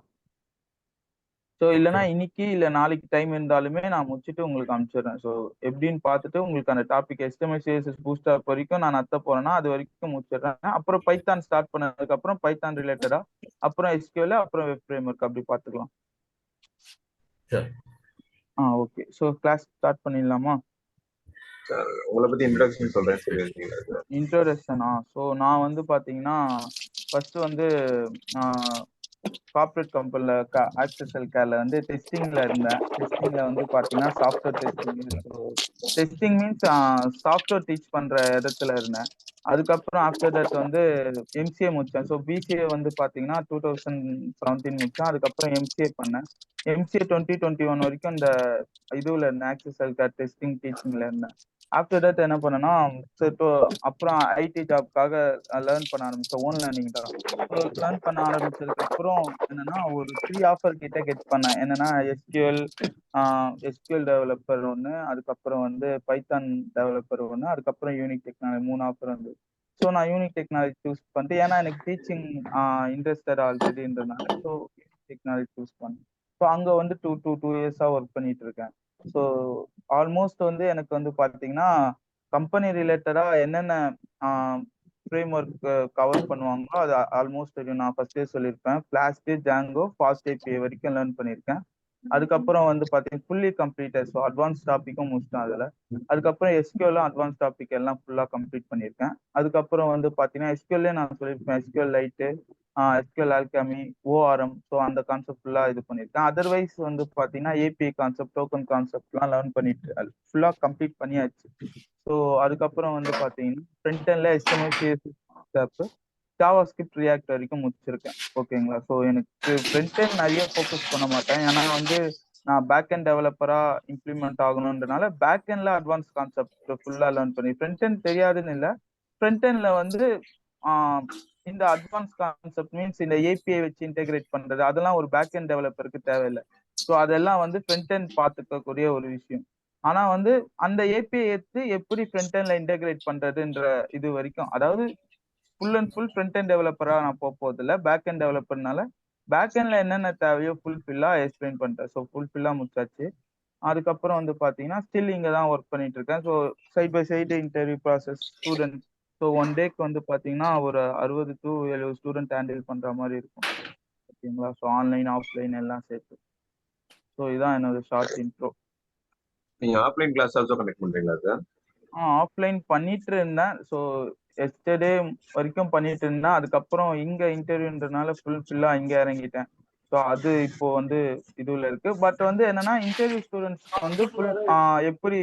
ஸோ இல்லைன்னா இன்னைக்கு இல்ல நாளைக்கு டைம் இருந்தாலுமே நான் முடிச்சுட்டு உங்களுக்கு அனுப்பிச்சிடுறேன். ஸோ எப்படின்னு பார்த்துட்டு உங்களுக்கு அந்த topic HTML CSS Bootstrap வரைக்கும் நான் நடத்த போறேன்னா அது வரைக்கும் முடிச்சிடுறேன். அப்புறம் பைத்தான் ஸ்டார்ட் பண்ணதுக்கு அப்புறம் பைத்தான் ரிலேட்டடா அப்புறம் SQL அப்புறம் வெப் ஃப்ரேம்வொர்க் அப்படி பார்த்துக்கலாம். ஓகே. ஸோ கிளாஸ் ஸ்டார்ட் பண்ணிடலாமா? உங்களை பத்தி இன்ட்ரோடக்ஷன் சொல்றேன் சொல்லியிருக்கீங்களா சார்? இன்ட்ரோடக்ஷனா? ஸோ நான் வந்து பாத்தீங்கன்னா ஃபர்ஸ்ட் வந்து கார்ப்பரேட் கம்பெனில ஆக்சஸ் ஹெல்த் கேர்ல வந்து டெஸ்டிங்ல இருந்தேன். டெஸ்டிங்ல வந்து பாத்தீங்கன்னா software testing. Testing means software teach பண்ற இடத்துல இருந்தேன். அதுக்கப்புறம் ஆஃப்டர் தட் வந்து MCA முடிச்சேன். ஸோ BCA வந்து பாத்தீங்கன்னா 2017 முடிச்சேன். அதுக்கப்புறம் MCA பண்ணேன். MCA 2021 வரைக்கும் இந்த இதுல இருந்தேன். ஆக்சஸ் ஹெல்த் கேர் டெஸ்டிங் டீச்சிங்ல இருந்தேன். ஆஃப்டர் தட் என்ன பண்ணேன்னா அப்புறம் IT ஜாப்க்காக லேர்ன் பண்ண ஆரம்பிச்சேன். ஓன் லேர்னிங் தான். லேர்ன் பண்ண ஆரம்பிச்சதுக்கு அப்புறம் என்னன்னா ஒரு 3 ஆஃபர் கிட்ட கெட் பண்ணேன். என்னன்னா SQL டெவலப்பர் ஒன்னு, அதுக்கப்புறம் வந்து பைத்தான் டெவலப்பர் ஒன்னு, அதுக்கப்புறம் யூனிக் டெக்னாலஜி 3 ஆஃபர் வந்து. ஸோ நான் யூனிக் டெக்னாலஜி சூஸ் பண்ணிட்டு ஏன்னா எனக்கு டீச்சிங் இன்ட்ரெஸ்டட் ஆல்ரெடின்றதுனால ஸோ யூனிக் டெக்னாலஜி சூஸ் பண்ணேன். ஸோ அங்க வந்து டூ இயர்ஸா ஒர்க் பண்ணிட்டு இருக்கேன். ஸோ ஆல்மோஸ்ட் வந்து எனக்கு வந்து பாத்தீங்கன்னா கம்பெனி ரிலேட்டடா என்னென்ன ஃப்ரேம் ஒர்க் கவர் பண்ணுவாங்களோ அது ஆல்மோஸ்ட் தெரியும். நான் ஃபர்ஸ்டே சொல்லியிருப்பேன். ஃபிளாஸ்க், ஜாங்கோ, ஃபாஸ்ட் API வரைக்கும் லேர்ன் பண்ணியிருக்கேன். அதுக்கப்புறம் வந்து பாத்தீங்கன்னா ஃபுல்லி கம்ப்ளீட்டட். ஸோ அட்வான்ஸ் டாபிக்கும் முடிச்சிட்டேன் அதுல. அதுக்கப்புறம் SQL அட்வான்ஸ் டாபிக் எல்லாம் ஃபுல்லா கம்ப்ளீட் பண்ணியிருக்கேன். அதுக்கப்புறம் வந்து பாத்தீங்கன்னா SQL நான் சொல்லியிருப்பேன். SQL light, SQL alchemy, ORM. So அந்த கான்செப்ட் ஃபுல்லா இது பண்ணியிருக்கேன். அதர்வைஸ் வந்து பாத்தீங்கன்னா API கான்செப்ட், டோக்கன் கான்செப்ட்லாம் லேர்ன் பண்ணிட்டு ஃபுல்லா கம்ப்ளீட் பண்ணியாச்சு. ஸோ அதுக்கப்புறம் வந்து பாத்தீங்கன்னா ஃப்ரண்ட் எண்ட்ல HTML CSS ஜாவாஸ்கிரிப்ட் ரியாக்ட் வரைக்கும் முடிச்சிருக்கேன். ஓகேங்களா? ஸோ எனக்கு ஃப்ரண்ட் எண்ட் நிறைய ஃபோக்கஸ் பண்ண மாட்டேன். ஏன்னா வந்து நான் பேக் எண்ட் டெவலப்பரா இம்ப்ளிமெண்ட் ஆகணுன்றனால பேக் எண்ட்ல அட்வான்ஸ் கான்செப்ட் ஃபுல்லா லேர்ன் பண்ணி ஃப்ரண்ட் எண்ட் தெரியாதுன்னு இல்லை. ஃப்ரண்ட் எண்ட்ல வந்து இந்த அட்வான்ஸ் கான்செப்ட் மீன்ஸ் இந்த API வச்சு இன்டெகிரேட் பண்றது அதெல்லாம் ஒரு பேக் எண்ட் டெவலப்பருக்கு தேவையில்லை. ஸோ அதெல்லாம் வந்து ஃப்ரண்ட் எண்ட் பார்த்துக்கக்கூடிய ஒரு விஷயம். ஆனா வந்து அந்த API எடுத்து எப்படி ஃப்ரண்ட் எண்ட்ல இன்டெகிரேட் பண்றதுன்ற இது வரைக்கும் அதாவது full and full front end டெவலப்பரா நான் போறது இல்ல. பேக் எண்ட் டெவலப்பர்னால பேக் எண்ட்ல என்னென்ன தேவையோ ஃபுல்ஃபில்லா எக்ஸ்பிளைன் பண்றேன். ஸோ ஃபுல்ஃபில்லா முடிச்சாச்சு. அதுக்கப்புறம் வந்து பாத்தீங்கன்னா ஸ்டில் இங்க தான் ஒர்க் பண்ணிட்டு இருக்கேன். So side by side interview process student. So one டேக்கு வந்து பாத்தீங்கன்னா ஒரு 60 to 70 ஸ்டூடெண்ட் ஹேண்டில் பண்ற மாதிரி இருக்கும். ஓகேங்களா? ஸோ ஆன்லைன் ஆஃப்லைன் எல்லாம் சேர்த்து. ஸோ இதான் என்னோட ஷார்ட் இன்ட்ரோ. நீங்க ஆஃப்லைன் கிளாஸ் ஆல்சோ கண்டக்ட் பண்றீங்களா சார்? ஆஃப்லைன் பண்ணிட்டு இருந்தேன். ஸோ எஸ்டர்டே வரைக்கும் பண்ணிட்டு இருந்தேன். அதுக்கப்புறம் இங்க இன்டர்வியூன்றனால ஃபுல்லா இங்க இறங்கிட்டேன். ஸோ அது இப்போ வந்து இதுல இருக்கு. பட் வந்து என்னன்னா இன்டர்வியூ ஸ்டூடெண்ட்ஸ் வந்து எப்படி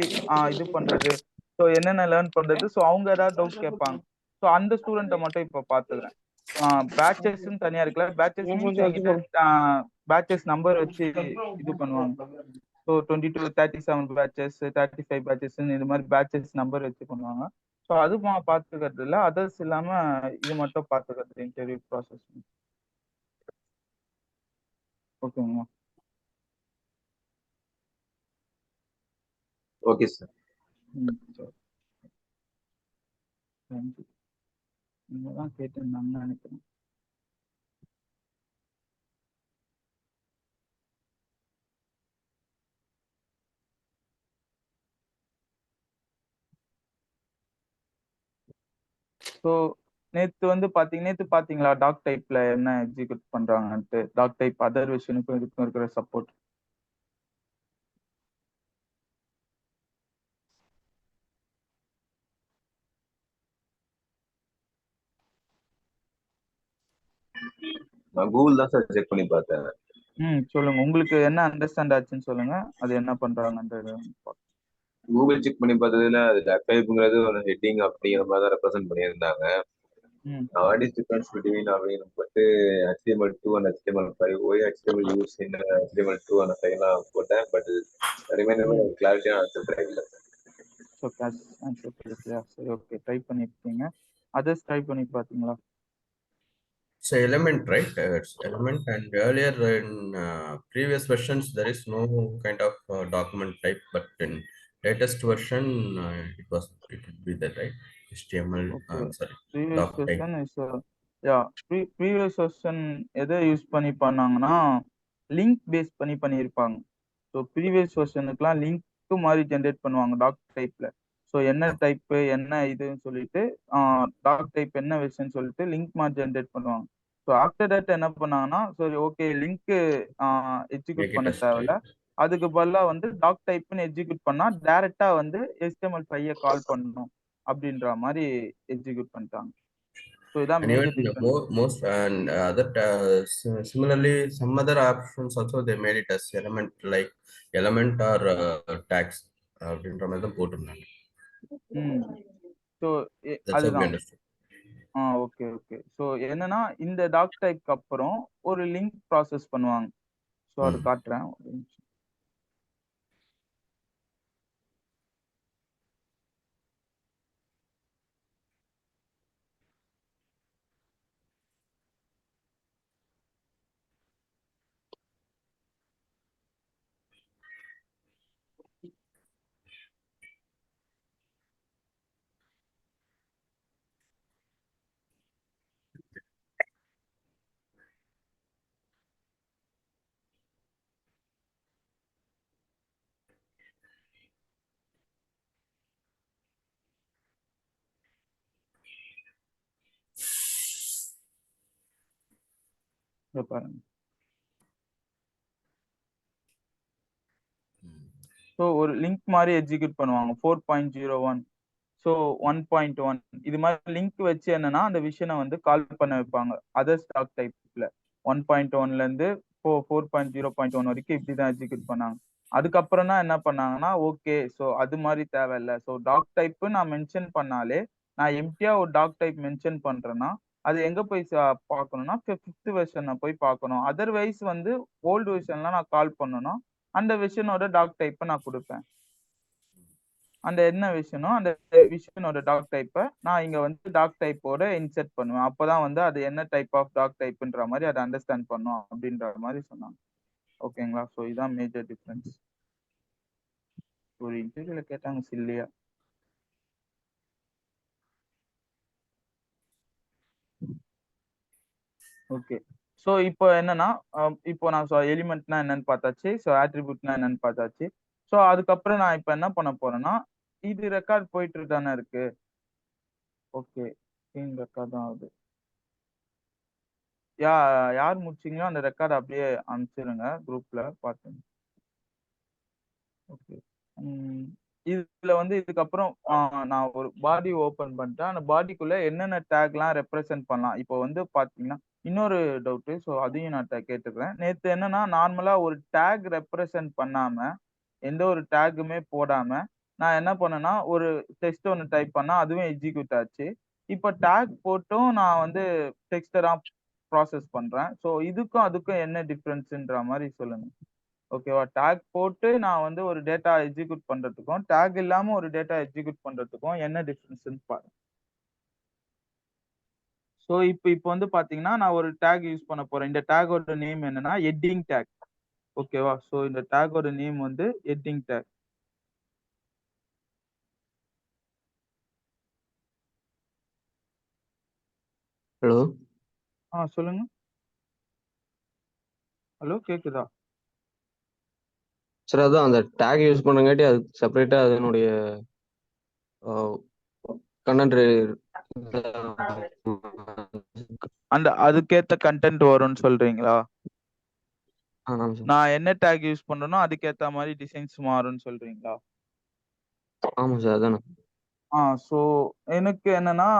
இது பண்றது, ஸோ என்னென்ன லேர்ன் பண்றது, ஸோ அவங்க ஏதாவது டவுட் கேட்பாங்க. ஸோ அந்த ஸ்டூடெண்ட்டை மட்டும் இப்போ பாத்துக்கிறேன். பேட்சஸ்ன்னு தனியா இருக்குல்ல. பேட்சஸ் மீன்ஸ் என்கிட்ட பேட்சஸ் நம்பர் வச்சு இது பண்ணுவாங்க. ஸோ 20 to 37 பேட்சஸ், 35 பேட்சஸ் இது மாதிரி பேட்சஸ் நம்பர் வச்சு பண்ணுவாங்க. ஸோ அது பார்த்துக்கிறது இல்லை. அதர்ஸ் இல்லாம இது மட்டும் பார்த்துக்கிறது இன்டர்வியூ ப்ராசஸ். ஓகேங்களா? Okay sir. சரி. தேங்க்யூ. நீங்க தான் கேட்டிருந்தாங்கன்னு நினைக்கிறேன். ஸோ நேத்து பாத்தீங்களா டாக் டைப்ல என்ன எக்ஸிக்யூட் பண்றாங்கன்ட்டு. டாக் டைப் அதர் வெர்ஷனுக்கும் இதுக்கும் இருக்கிற சப்போர்ட். நான் கூகுள் தான் சார் செக் பண்ணி பார்த்தேன். சொல்லுங்க. உங்களுக்கு என்ன அண்டர்ஸ்டாண்ட் ஆச்சுன்னு சொல்லுங்க. அது என்ன பண்றாங்கன்றது பார்க்கலாம். கூகுள் செக் பண்ணி பார்த்ததுல அது டக் டைப்புங்கிறது ஒரு ஹெட்டிங் அப்படிங்கிற மாதிரி தான் ரெப்ரசென்ட் பண்ணியிருந்தாங்க. ம். வாட் இஸ் டிஃபரன்ஸ் பிட்வீன் அப்படின்னு போட்டு HTML2 and HTML5 why HTML use in HTML2 அந்த ஃபைலாம் போட்டேன். பட் ரிமைனிங் ம். கிளாரிட்டியாக ஆன்சர் கிடைக்கல. ஸோ கிளாஸ் ஆன்சர் கிடைக்கலையா? சரி, ஓகே. ட்ரை பண்ணியிருக்கீங்க. அதர்ஸ் ட்ரை பண்ணி பார்த்தீங்களா? So element, right? It's element, and earlier in previous versions there is no kind of document type, but in latest version it would be that, right? HTML, okay. sorry, previous doc type. Version is yeah previous version எதை use பண்ணி பண்ணாங்கன்னா, link base பண்ணி பண்ணியிருப்பாங்க. So previous வெர்ஷனுக்குலாம் link மாதிரி generate பண்ணுவாங்க talk டைப்ல. So என்ன type என்ன இதுன்னு சொல்லிட்டு டாக் டைப் என்ன வெர்ஷன் சொல்லிட்டு லிங்க் மாதிரி ஜென்ரேட் பண்ணுவாங்க. ஸோ ஆஃப்டர் தட் என்ன பண்ணாங்கன்னா, சரி okay link Make execute it பண்ண a தேவையில்ல. style. அதுக்கு பதிலா வந்து டாக் டைப்னு எக்ஸிக்யூட் பண்ணா டைரக்டா வந்து HTML5 கால் பண்ணணும் அப்படின்ற மாதிரி எக்ஸிக்யூட் பண்ணிட்டாங்க. ஸோ இதான் And even major difference. most and other similarly some other options also they made it as element, like element or tags அப்படின்ற மாதிரி தான் போட்டிருந்தாங்க. ம். ஸோ That's how we அதுதான். understood. Okay, okay. ஸோ என்னன்னா, இந்த டாக் டைப்க்கு அப்புறம் ஒரு லிங்க் ப்ராசஸ் பண்ணுவாங்க. ஸோ அது காட்டுறேன். ஒரு நிமிஷம். இத பாருங்க. ஸோ ஒரு லிங்க் மாதிரி எக்ஸிக்யூட் பண்ணுவாங்க 4.01. ஸோ 1.1 இது மாதிரி லிங்க் வச்சு என்னன்னா அந்த விஷனை வந்து கால் பண்ண வைப்பாங்க அதர் ஸ்டாக் டைப்ல 1.1ல இருந்து 4.0.1 வரைக்கும் இப்படிதான் எக்ஸிக்யூட் பண்ணாங்க. அதுக்கப்புறம் தான் என்ன பண்ணாங்கன்னா, ஓகே ஸோ அது மாதிரி தேவையில்ல. ஸோ டாக் டைப் நான் மென்ஷன் பண்ணாலே, நான் எம்டியா ஒரு டாக் டைப் மென்ஷன் பண்றேன்னா அது எங்க போய் பார்க்கணும்னா 5th வெர்ஷனை போய் பார்க்கணும். அதர்வைஸ் வந்து ஓல்டு வெர்ஷன்லாம் நான் கால் பண்ணணும். அந்த வெர்ஷனோட டாக் டைப்பை நான் கொடுப்பேன். அந்த என்ன விஷயனோ அந்த விஷயனோட டாக் டைப்பை நான் இங்க வந்து டாக் டைப்போட இன்செர்ட் பண்ணுவேன். அப்பதான் வந்து அது என்ன டைப் ஆஃப் டாக் டைப்ன்ற மாதிரி அதை அண்டர்ஸ்டாண்ட் பண்ணும் அப்படின்ற மாதிரி சொன்னாங்க. ஓகேங்களா? ஸோ இதான் மேஜர் டிஃபரன்ஸ். ஒரு இன்டர்வியூல கேட்டாங்க சில்லியா. ஓகே. ஸோ இப்போ என்னன்னா, இப்போ நான் எலிமெண்ட்னா என்னன்னு பார்த்தாச்சு. ஸோ ஆட்ரிபியூட்னா என்னன்னு பார்த்தாச்சு. ஸோ அதுக்கப்புறம் நான் இப்போ என்ன பண்ண போறேன்னா, இது ரெக்கார்ட் போயிட்டு தானே இருக்கு. ஓகே, ஸ்க்ரீன் ரெக்கார்ட் தான் ஆகுது. யார் முடிச்சீங்களோ அந்த ரெக்கார்ட் அப்படியே அனுப்பிச்சிருங்க குரூப்ல பார்த்து. ஓகே. இதுல வந்து இதுக்கப்புறம் நான் ஒரு பாடி ஓபன் பண்ணிட்டேன். அந்த பாடிக்குள்ள என்னென்ன டேக்லாம் ரெப்ரசென்ட் பண்ணலாம். இப்போ வந்து பாத்தீங்கன்னா இன்னொரு டவுட். ஸோ அதையும் நான் கேட்டுக்கிறேன். நேத்து என்னன்னா நார்மலா ஒரு டேக் ரெப்ரசென்ட் பண்ணாம எந்த ஒரு டேக்குமே போடாம நான் என்ன பண்ணேன்னா ஒரு டெக்ஸ்ட் ஒன்று டைப் பண்ணா அதுவும் எக்ஸிக்யூட் ஆச்சு. இப்போ டேக் போட்டும் நான் வந்து டெக்ஸ்டை தான் ப்ராசஸ் பண்றேன். ஸோ இதுக்கும் அதுக்கும் என்ன டிஃபரன்ஸ்ன்ற மாதிரி சொல்லுங்க. ஓகேவா? டேக் போட்டு நான் வந்து ஒரு டேட்டா எக்ஸிக்யூட் பண்றதுக்கும் டேக் இல்லாம ஒரு டேட்டா எக்ஸிக்யூட் பண்றதுக்கும் என்ன டிஃபரன்ஸ்ன்னு பாருங்க. ஸோ இப்போ வந்து பாத்தீங்கன்னா நான் ஒரு டேக் யூஸ் பண்ண போறேன். இந்த டேகோட நேம் என்னன்னா ஹெட்டிங் டேக். ஓகேவா? ஸோ இந்த டேகோட நேம் வந்து ஹெட்டிங் டேக். ஹலோ. சொல்லுங்க. ஹலோ, கேக்குதா? சார் அதான் அந்த டேக் யூஸ் பண்ணங்காட்டி அது செப்பரேட்டா அதனுடைய கண்டென்ட் அந்த அதுக்கேத்த கண்டென்ட் வரும்னு சொல்றீங்களா? ஆமாம் சார். நான் என்ன டேக் யூஸ் பண்றேனோ அதுக்கேத்த மாதிரி டிசைன்ஸ் மாறும்னு சொல்றீங்களா? ஆமாம் சார் அதானே. ஸோ எனக்கு என்னன்னா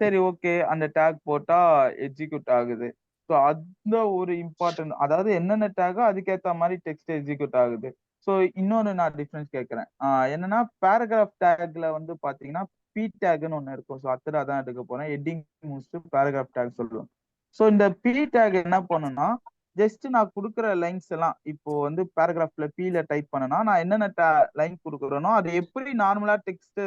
சரி ஓகே அந்த டேக் போட்டா எக்ஸிக்யூட் ஆகுது. ஸோ அந்த ஒரு இம்பார்ட்டன்ட், அதாவது என்னென்ன டேகோ அதுக்கேற்ற மாதிரி டெக்ஸ்ட் எக்ஸிக்யூட் ஆகுது. ஸோ இன்னொன்னு நான் டிஃபரன்ஸ் கேட்கறேன். என்னன்னா பேராகிராஃப் டேக்ல வந்து பாத்தீங்கன்னா பி டேக்னு ஒண்ணு இருக்கும். ஸோ அடுத்தது அதான் எடுக்க போறேன். ஹெட்டிங் முடிச்சுட்டு பேராகிராஃப் டேக் சொல்லுவேன். ஸோ இந்த பி டேக் என்ன பண்ணுன்னா, ஜஸ்ட் நான் கொடுக்குற லைன்ஸ் எல்லாம் இப்போ வந்து பேராகிராஃப்ல பில டைப் பண்ணனா நான் என்னென்ன லைன் கொடுக்குறேனோ அது எப்படி நார்மலா டெக்ஸ்ட்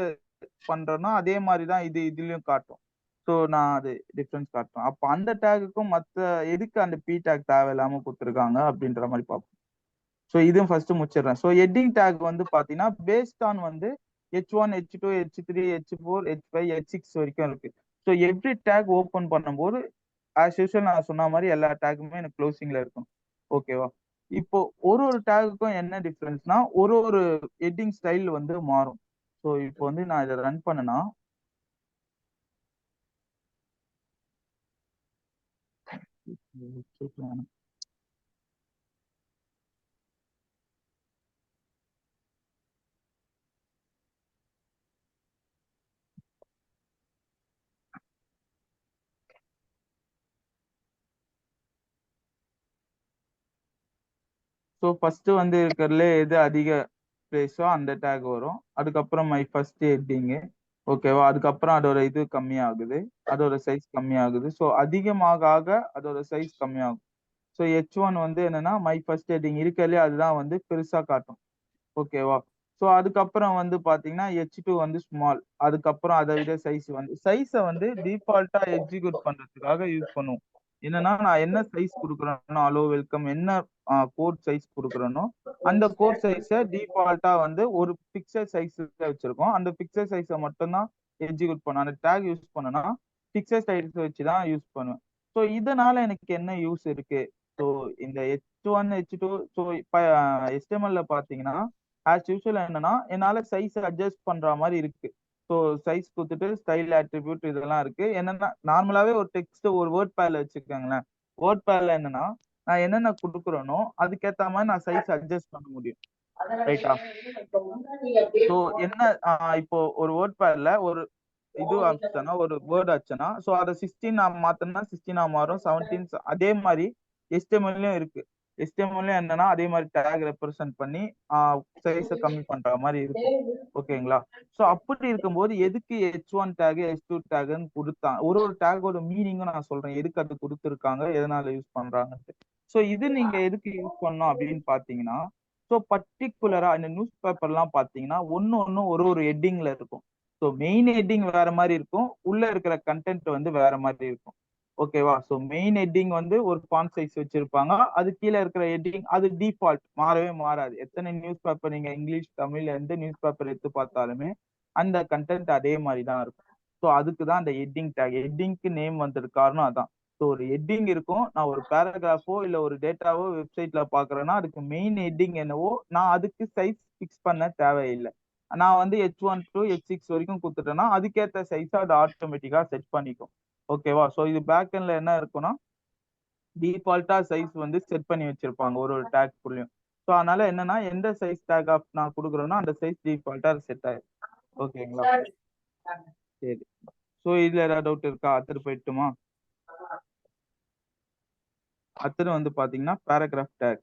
பண்றேனோ அதே மாதிரி தான் இதுலயும் காட்டும். ஸோ நான் அது டிஃபரன்ஸ் காட்டுறேன். அப்போ அந்த டேகுக்கும் மற்ற எதுக்கு அந்த பி டேக் தேவையில்லாம கொடுத்துருக்காங்க அப்படின்ற மாதிரி பார்ப்போம். ஸோ இதுவும் ஃபர்ஸ்ட் முடிச்சிடுறேன். ஸோ ஹெட்டிங் டேக் வந்து பாத்தீங்கன்னா பேஸ்ட் ஆன் வந்து H1, H2, H3, H4, H5, H6 வரைக்கும் இருக்கு. ஸோ எவ்ரி டேக் ஓபன் பண்ணும்போது ஆஸ் யூஸ்வல் நான் சொன்ன மாதிரி எல்லா டேக்குமே எனக்கு க்ளோசிங்ல இருக்கும். ஓகேவா? இப்போ ஒரு டேகுக்கும் என்ன டிஃபரன்ஸ்னா ஒரு ஹெட்டிங் ஸ்டைல் வந்து மாறும். ஸோ இப்போ வந்து நான் இதை ரன் பண்ணனா ஸோ ஃபர்ஸ்ட் வந்து இருக்கிறதுல எது அதிக பிளேஸோ அந்த டேக் வரும். அதுக்கப்புறம் மை ஃபர்ஸ்ட் ஹெட்டிங்கு. ஓகேவா? அதுக்கப்புறம் அதோட இது கம்மியாகுது, அதோட சைஸ் கம்மியாகுது. ஸோ அதிகமாக ஆக அதோட சைஸ் கம்மியாகும். ஸோ H1 வந்து என்னன்னா மை ஃபர்ஸ்ட் ஹெட்டிங் இருக்கிறதுலே அதுதான் வந்து பெருசா காட்டும். ஓகேவா? ஸோ அதுக்கப்புறம் வந்து பாத்தீங்கன்னா H2 வந்து ஸ்மால். அதுக்கப்புறம் அதை விட சைஸை வந்து டிஃபால்ட்டா எக்ஸிக்யூட் பண்றதுக்காக யூஸ் பண்ணுவோம். என்னன்னா நான் என்ன சைஸ் கொடுக்குறேனோ அலோ வெல்கம் என்ன கோட் சைஸ் கொடுக்குறேனோ அந்த கோட் சைஸை டிஃபால்ட்டா வந்து ஒரு பிக்சர் சைஸ்ல வச்சிருக்கோம். அந்த பிக்சர் சைஸை மட்டும்தான் எக்ஸிக்யூட் பண்ணும். அந்த டேக் யூஸ் பண்ணனா பிக்சர் சைஸ் வச்சு தான் யூஸ் பண்ணுவேன். ஸோ இதனால எனக்கு என்ன யூஸ் இருக்கு? ஸோ இந்த H1, H2, ஸோ இப்போ HTML பாத்தீங்கன்னா ஆஸ் யூஸ்வல் என்னன்னா என்னால சைஸ் அட்ஜஸ்ட் பண்ற மாதிரி இருக்கு. ஸோ சைஸ் கொடுத்துட்டு ஸ்டைல் ஆட்ரிபியூட் இதெல்லாம் இருக்கு. என்னன்னா நார்மலாவே ஒரு டெக்ஸ்ட் ஒரு வேர்ட் பேட்ல வச்சுக்கோங்களேன். வேர்ட் பேட்ல என்னன்னா நான் என்னென்ன கொடுக்குறேனோ அதுக்கேற்ற மாதிரி நான் சைஸ் அட்ஜஸ்ட் பண்ண முடியும். ரைட்டா? ஸோ என்ன இப்போ ஒரு வேர்ட் பேட்ல ஒரு இது ஆச்சுன்னா ஒரு வேர்ட் ஆச்சுன்னா ஸோ அதை 16 நான் மாத்தினா 16 மாறும், 17 அதே மாதிரி HTML-லயும் இருக்கு. HTML-லயும் என்னன்னா அதே மாதிரி டேக் ரெப்ரசென்ட் பண்ணி சைஸை கம்மி பண்ற மாதிரி இருக்கும். ஓகேங்களா? ஸோ அப்படி இருக்கும்போது எதுக்கு H1 டேக் H2 டேக்னு கொடுத்தான்? ஒரு டேகோட மீனிங்கும் நான் சொல்றேன், எதுக்கு அது கொடுத்துருக்காங்க, எதனால யூஸ் பண்றாங்கன்ட்டு. ஸோ இது நீங்க எதுக்கு யூஸ் பண்ணணும் அப்படின்னு பாத்தீங்கன்னா, ஸோ பர்டிகுலரா இந்த நியூஸ் பேப்பர்லாம் பாத்தீங்கன்னா ஒன்னு ஒரு ஹெட்டிங்ல இருக்கும். ஸோ மெயின் ஹெட்டிங் வேற மாதிரி இருக்கும், உள்ள இருக்கிற கண்டென்ட் வந்து வேற மாதிரி இருக்கும். ஓகேவா? ஸோ மெயின் ஹெட்டிங் வந்து ஒரு ஃபாண்ட் சைஸ் வச்சிருப்பாங்க, அது கீழே இருக்கிற ஹெட்டிங் அது டிஃபால்ட் மாறவே மாறாது. எத்தனை நியூஸ் பேப்பர் நீங்க இங்கிலீஷ் தமிழ் எந்த நியூஸ் பேப்பர் எடுத்து பார்த்தாலுமே அந்த கண்டென்ட் அதே மாதிரி தான் இருக்கும். ஸோ அதுக்கு தான் அந்த ஹெட்டிங் டேக். ஹெட்டிங்க்கு நேம் வந்தது காரணம் அதான். ஸோ ஒரு ஹெட்டிங் இருக்கும், நான் ஒரு பேராகிராஃபோ இல்ல ஒரு டேட்டாவோ வெப்சைட்ல பாக்குறேன்னா அதுக்கு மெயின் ஹெட்டிங் என்னவோ நான் அதுக்கு சைஸ் பிக்ஸ் பண்ண தேவையில்லை. நான் வந்து H1 to H6 வரைக்கும் கொடுத்துட்டேன்னா அதுக்கேற்ற சைஸை அது ஆட்டோமேட்டிக்கா செட் பண்ணிக்கும். ஓகேவா? ஸோ இது பேக் எண்ட்ல என்ன இருக்குன்னா டிஃபால்ட்டா சைஸ் வந்து செட் பண்ணி வச்சிருப்பாங்க ஒரு டேக்குள்ளயும். ஸோ அதனால என்னன்னா எந்த சைஸ் டேக் ஆஃப் நான் கொடுக்குறேனோ அந்த சைஸ் டிஃபால்ட்டா செட் ஆயிடும். ஓகேங்களா? சரி. ஸோ இதுல ஏதாவது டவுட் இருக்கா? அடுத்து போயிட்டுமா? அடுத்தது வந்து பாத்தீங்கன்னா பேராகிராஃப் டேக்.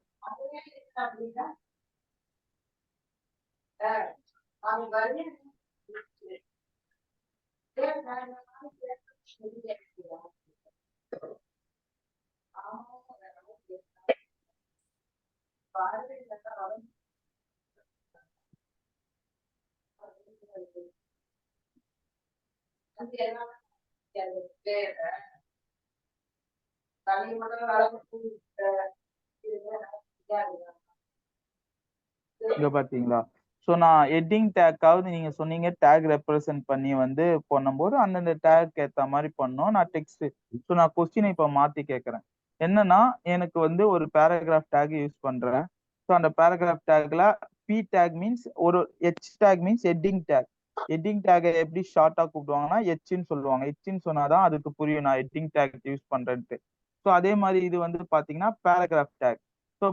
இங்க பாத்தீங்களா? ஸோ நான் ஹெட்டிங் டேக்காவது நீங்க சொன்னீங்க டேக் ரெப்ரசென்ட் பண்ணி வந்து பண்ணும்போது அந்தந்த டேக் ஏத்த மாதிரி பண்ணோம். நான் டெக்ஸ்ட் ஸோ நான் கொஸ்டினை இப்போ மாத்தி கேட்கறேன். என்னன்னா எனக்கு வந்து ஒரு பேராகிராஃப் டேக் யூஸ் பண்றேன். ஸோ அந்த பேராகிராஃப் டேக்ல பி டேக் மீன்ஸ் ஒரு H tag means heading tag. Heading டேக்கை எப்படி ஷார்ட்டா கூப்பிடுவாங்கன்னா ஹெச்ன்னு சொல்லுவாங்க. ஹெச்ன்னு சொன்னாதான் அதுக்கு புரியும் நான் ஹெட்டிங் டேக் யூஸ் பண்றேன்ட்டு. ஸோ அதே மாதிரி இது வந்து பாத்தீங்கன்னா பேராகிராஃப் டேக். ஸோ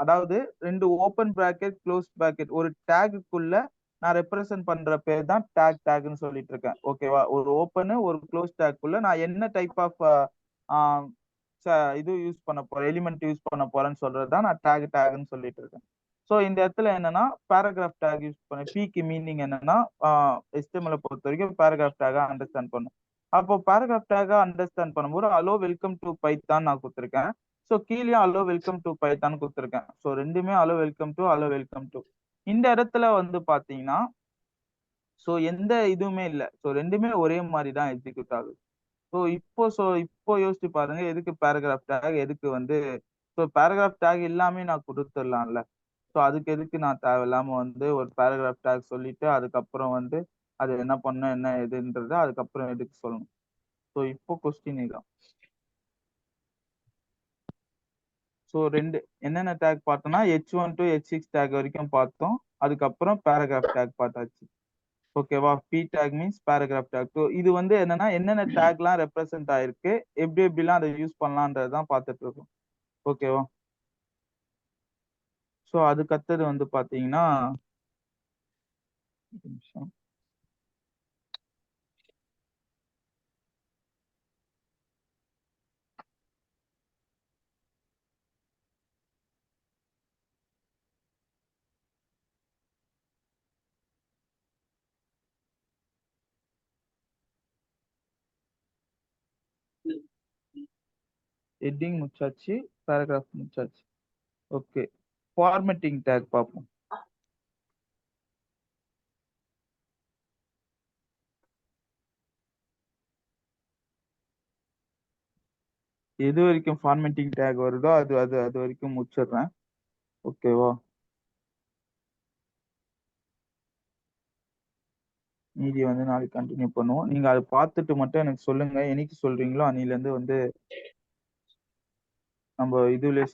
அதாவது ரெண்டு ஓப்பன் பிராக்கெட் க்ளோஸ் பிராக்கெட் ஒரு டேக்குள்ள நான் ரெப்ரசென்ட் பண்ற பேர் தான் டேக்னு சொல்லிட்டு இருக்கேன். ஓகேவா? ஒரு ஓப்பனு ஒரு க்ளோஸ் டேக்குள்ள நான் என்ன டைப் ஆஃப் இது யூஸ் பண்ண போறேன், எலிமெண்ட் யூஸ் பண்ண போறேன்னு சொல்றதுதான் நான் டேக்னு சொல்லிட்டு இருக்கேன். ஸோ இந்த இடத்துல என்னன்னா பேராகிராஃப் டேக் யூஸ் பண்ண பிக்கு மீனிங் என்னன்னா HTML பொறுத்த வரைக்கும் பேராகிராஃப் டேகா அண்டர்ஸ்டாண்ட் பண்ணும். அப்போ பேராகிராஃப் டேகா அண்டர்ஸ்டாண்ட் பண்ணும்போது அலோ வெல்கம் டு பைத்தான் நான் கொடுத்துருக்கேன். ஸோ கீழே அலோ வெல்கம் டு பைத்தான் கொடுத்துருக்கேன். ஸோ ரெண்டுமே hello welcome to hello welcome to. இந்த இடத்துல வந்து பாத்தீங்கன்னா ஸோ எந்த இதுவுமே இல்லை. ஸோ ரெண்டுமே ஒரே மாதிரி தான் எக்ஸிக்யூட் ஆகுது. இப்போ யோசிச்சு பாருங்க, எதுக்கு பேராகிராஃப் டேக், எதுக்கு வந்து ஸோ பேராகிராஃப் டேக் எல்லாமே நான் கொடுத்துடலாம்ல. ஸோ அதுக்கு எதுக்கு நான் தேவையில்லாம வந்து ஒரு பேராகிராஃப் டேக் சொல்லிட்டு அதுக்கப்புறம் வந்து அது என்ன பண்ண என்ன எதுன்றது அதுக்கப்புறம் எதுக்கு சொல்லணும். ஸோ இப்போ கொஸ்டின் இதான். ஸோ ரெண்டு என்னென்ன டேக் பார்த்தோம்னா H1 to H6 டேக் வரைக்கும் பார்த்தோம். அதுக்கப்புறம் பேராகிராஃப் டேக் பார்த்தாச்சு. ஓகேவா? P tag means paragraph tag. So இது வந்து என்னென்ன டேக்லாம் ரெப்ரசென்ட் ஆயிருக்கு, எப்படிலாம் அதை யூஸ் பண்ணலான்றதுதான் பார்த்துட்டு இருக்கோம். ஓகேவா? ஸோ அதுக்கு அடுத்தது வந்து பாத்தீங்கன்னா ஒரு நிமிஷம். ஹெட்டிங் முடிச்சாச்சு, பேராகிராஃப் முடிச்சாச்சு. ஓகே, ஃபார்மேட்டிங் டேக் பார்ப்போம். எது வரைக்கும் ஃபார்மேட்டிங் டேக் வருதோ அது அது அது வரைக்கும் முடிச்சிடுறேன். ஓகேவா? மீதி வந்து நாளைக்கு கண்டினியூ பண்ணுவோம். நீங்க அதை பார்த்துட்டு மட்டும் எனக்கு சொல்லுங்க, என்னைக்கு சொல்றீங்களோ அன்னிலேருந்து வந்து நம்ம இதுலேயே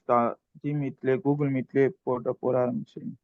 ஜிமீட்லேயே கூகுள் மீட்லேயே போட ஆரம்பிச்சிருங்க.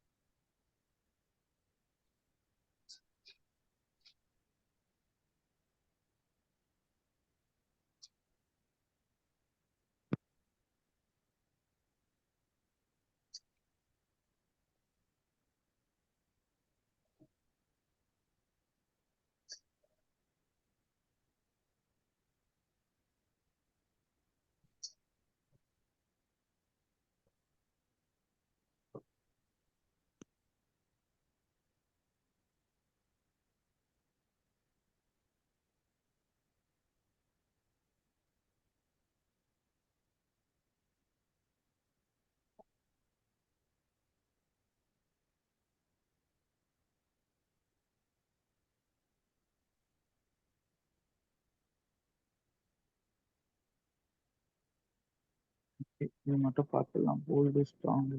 இது மட்டும் பார்த்துடலாம். Bolt strong.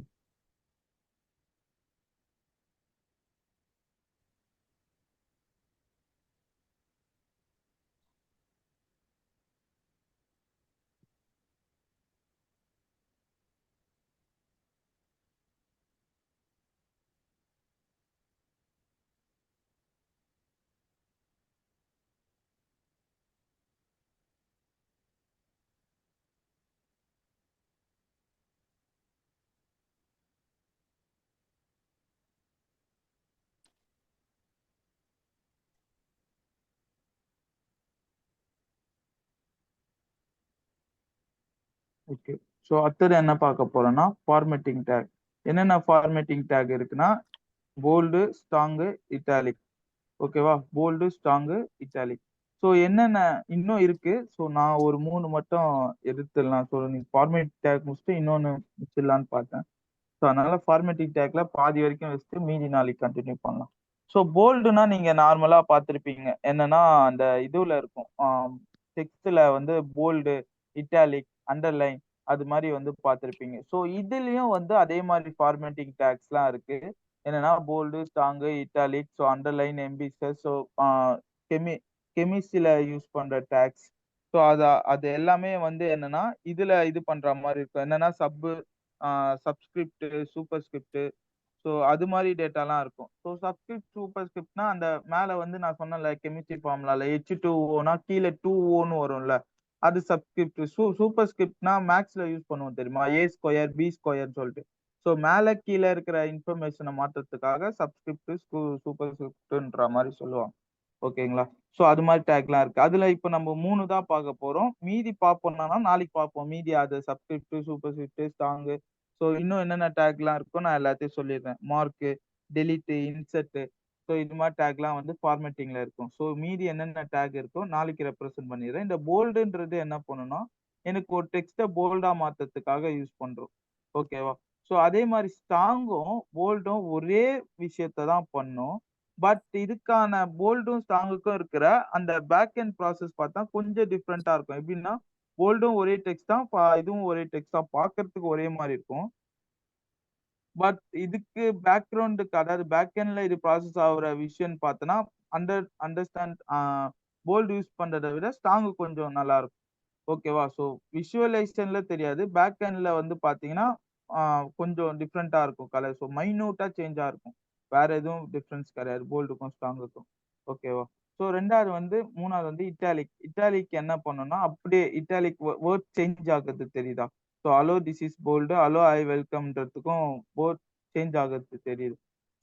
ஓகே, ஸோ அடுத்தது என்ன பார்க்க போறோம்னா ஃபார்மேட்டிங் டேக். என்னென்ன ஃபார்மேட்டிங் டேக் இருக்குன்னா போல்டு, ஸ்ட்ராங்கு, இட்டாலிக். ஓகேவா? Bold, strong, italic. ஸோ என்னென்ன இன்னும் இருக்கு. ஸோ நான் ஒரு 3 மட்டும் எடுத்துடலாம். ஸோ நீ ஃபார்மேட் டேக் முடிச்சுட்டு இன்னொன்று முடிச்சிடலான்னு பார்த்தேன். ஸோ அதனால ஃபார்மேட்டிங் டேக்ல பாதி வரைக்கும் வச்சுட்டு மீதி நாளைக்கு கண்டினியூ பண்ணலாம். ஸோ போல்டுனா நீங்க நார்மலா பார்த்துருப்பீங்க. என்னன்னா அந்த இதுல இருக்கும் டெக்ஸ்ட்ல வந்து போல்டு, இட்டாலிக், அண்டர்லைன் அது மாதிரி வந்து பார்த்துருப்பீங்க. ஸோ இதுலயும் வந்து அதே மாதிரி ஃபார்மேட்டிங் டேக்ஸ்லாம் இருக்கு. என்னன்னா bold, strong, italic, so underline, emphasis, so கெமி கெமிஸ்ட்ரியில யூஸ் பண்ற டேக்ஸ். ஸோ அது எல்லாமே வந்து என்னன்னா இதுல இது பண்ற மாதிரி இருக்கும். என்னன்னா சப்ஸ்கிரிப்ட், சூப்பர் ஸ்கிரிப்ட், ஸோ அது மாதிரி டேட்டாலாம் இருக்கும். ஸோ சப்ஸ்கிரிப்ட், சூப்பர் ஸ்கிரிப்ட்னா அந்த மேல வந்து நான் சொன்னேன்ல கெமிஸ்ட்ரி ஃபார்முலால H2Oனா கீழே 2Oன்னு வரும்ல, அது சப்ஸ்கிரிப்ட். சூப்பர் ஸ்கிரிப்ட்னா மேக்ஸ்ல யூஸ் பண்ணுவோம் தெரியுமா, A² B² சொல்லிட்டு. ஸோ மேல கீழே இருக்கிற இன்ஃபர்மேஷனை மாற்றத்துக்காக சப்ஸ்கிரிப்ட், சூப்பர் ஸ்கிரிப்ட்ன்ற மாதிரி சொல்லுவாங்க. ஓகேங்களா? ஸோ அது மாதிரி டேக்லாம் இருக்கு. அதுல இப்போ நம்ம 3 தான் பார்க்க போறோம். மீதி பார்ப்போம்னா நாளைக்கு பார்ப்போம். மீதி அது subscript, super script, strong. So இன்னும் என்னென்ன டேக்லாம் இருக்கோ நான் எல்லாத்தையும் சொல்லிடுறேன். Mark, delete, insert. ஸோ இது மாதிரி டேக்லாம் வந்து ஃபார்மேட்டிங்ல இருக்கும். ஸோ மீதி என்னென்ன டேக் இருக்கோ நாளைக்கு ரெப்ரசென்ட் பண்ணிடுறேன். இந்த போல்டுன்றது என்ன பண்ணணும்னா எனக்கு ஒரு டெக்ஸ்ட்டை போல்டா மாத்துறதுக்காக யூஸ் பண்றோம். ஓகேவா? ஸோ அதே மாதிரி ஸ்ட்ராங்கும் போல்டும் ஒரே விஷயத்தை தான் பண்ணும். பட் இதுக்கான போல்டும் ஸ்ட்ராங்குக்கும் இருக்கிற அந்த பேக் அண்ட் ப்ராசஸ் பார்த்தா கொஞ்சம் டிஃப்ரெண்டா இருக்கும். எப்படின்னா போல்டும் ஒரே டெக்ஸ்ட் தான், இதுவும் ஒரே டெக்ஸ்ட் தான், பார்க்கறதுக்கு ஒரே மாதிரி இருக்கும். பட் இதுக்கு பேக்ரவுண்டுக்கு அதாவது பேக் எண்ட்ல இது ப்ராசஸ் ஆகுற விஷயம் பார்த்தோன்னா அண்டர்ஸ்டாண்ட் போல்டு யூஸ் பண்றதை விட ஸ்ட்ராங் கொஞ்சம் நல்லா இருக்கும். ஓகேவா? ஸோ விஷுவலைசேஷன்ல தெரியாது. பேக் எண்ட்ல வந்து பார்த்தீங்கன்னா கொஞ்சம் டிஃப்ரெண்டா இருக்கும் கலர். ஸோ மைன்யூட்டா சேஞ்சா இருக்கும். வேற எதுவும் டிஃப்ரென்ஸ் கிடையாது போல்டுக்கும் ஸ்ட்ராங்குக்கும். ஓகேவா? ஸோ மூணாவது வந்து இட்டாலிக். இட்டாலிக் என்ன பண்ணணும்னா அப்படியே இட்டாலிக் வேர்ட் சேஞ்ச் ஆகுறது தெரியுதா? So hello this is bold, hello I வெல்கம்ன்றதுக்கும் போர்ட் சேஞ்ச் ஆகுறது தெரியுது.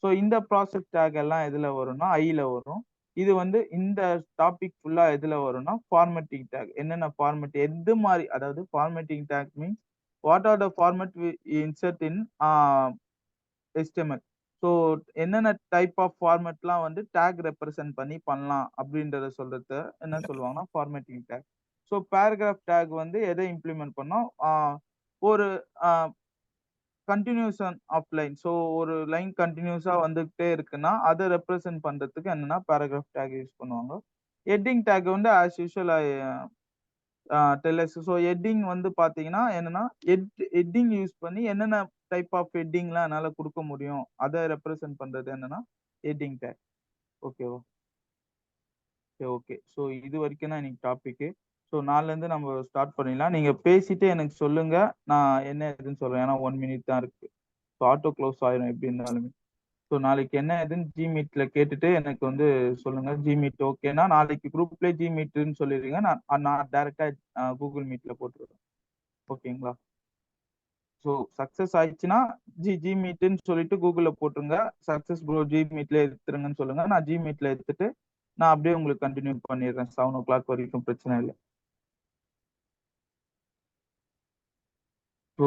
ஸோ இந்த ப்ராசஸ் டேக் எல்லாம் எதுல வரும்னா ஐல வரும். இது வந்து இந்த டாபிக் ஃபுல்லா எதுல வரும்னா ஃபார்மேட்டிங் டேக். என்னென்ன ஃபார்மேட் எது மாதிரி, அதாவது formatting take means what are the format insert in HTML. So என்னென்ன டைப் ஆஃப் ஃபார்மேட்லாம் வந்து டேக் ரெப்ரசென்ட் பண்ணி பண்ணலாம் அப்படின்றத சொல்றது என்ன சொல்லுவாங்கன்னா formatting take. So paragraph take வந்து எதை இம்ப்ளிமெண்ட் பண்ணோம், ஒரு கண்டினியூஷன் ஆஃப் லைன். ஸோ ஒரு லைன் கண்டினியூஸா வந்துகிட்டே இருக்குன்னா அதை ரெப்ரசென்ட் பண்றதுக்கு என்னன்னா பேராகிராஃப் டேக் யூஸ் பண்ணுவாங்க. ஹெட்டிங் டேக் வந்து as usual tells us. So heading வந்து பாத்தீங்கன்னா என்னன்னா ஹெட்டிங் யூஸ் பண்ணி என்னென்ன டைப் ஆஃப் ஹெட்டிங்லாம் என்னால கொடுக்க முடியும் அதை ரெப்ரசென்ட் பண்றது என்னன்னா ஹெட்டிங் டேக். ஓகேவா? ஓகே. ஸோ இது வரைக்கும் தான் இன்னைக்கு டாபிக். ஸோ நாளிலேருந்து நம்ம ஸ்டார்ட் பண்ணிடலாம். நீங்க பேசிட்டு எனக்கு சொல்லுங்க, நான் என்ன ஏதுன்னு சொல்றேன். ஏன்னா 1 minute தான் இருக்கு. ஸோ ஆட்டோ க்ளோஸ் ஆயிரும் எப்படி இருந்தாலுமே. ஸோ நாளைக்கு என்ன ஏதுன்னு ஜிமீட்ல கேட்டுட்டு எனக்கு வந்து சொல்லுங்க. ஜிமீட் ஓகேனா நாளைக்கு குரூப்ல ஜிமீட்னு சொல்லிடுங்க. நான் டைரக்டா கூகுள் மீட்ல போட்டுருவேன். ஓகேங்களா? ஸோ சக்சஸ் ஆயிடுச்சுன்னா ஜிமீட்னு சொல்லிட்டு கூகுள்ல போட்டுருங்க. சக்சஸ் ப்ரோ ஜிமீட்ல எடுத்துருங்கன்னு சொல்லுங்க. நான் ஜிமீட்ல எடுத்துட்டு நான் அப்படியே உங்களுக்கு கண்டினியூ பண்ணிடுறேன் 7 o'clock வரைக்கும். பிரச்சனை இல்லை. ஸோ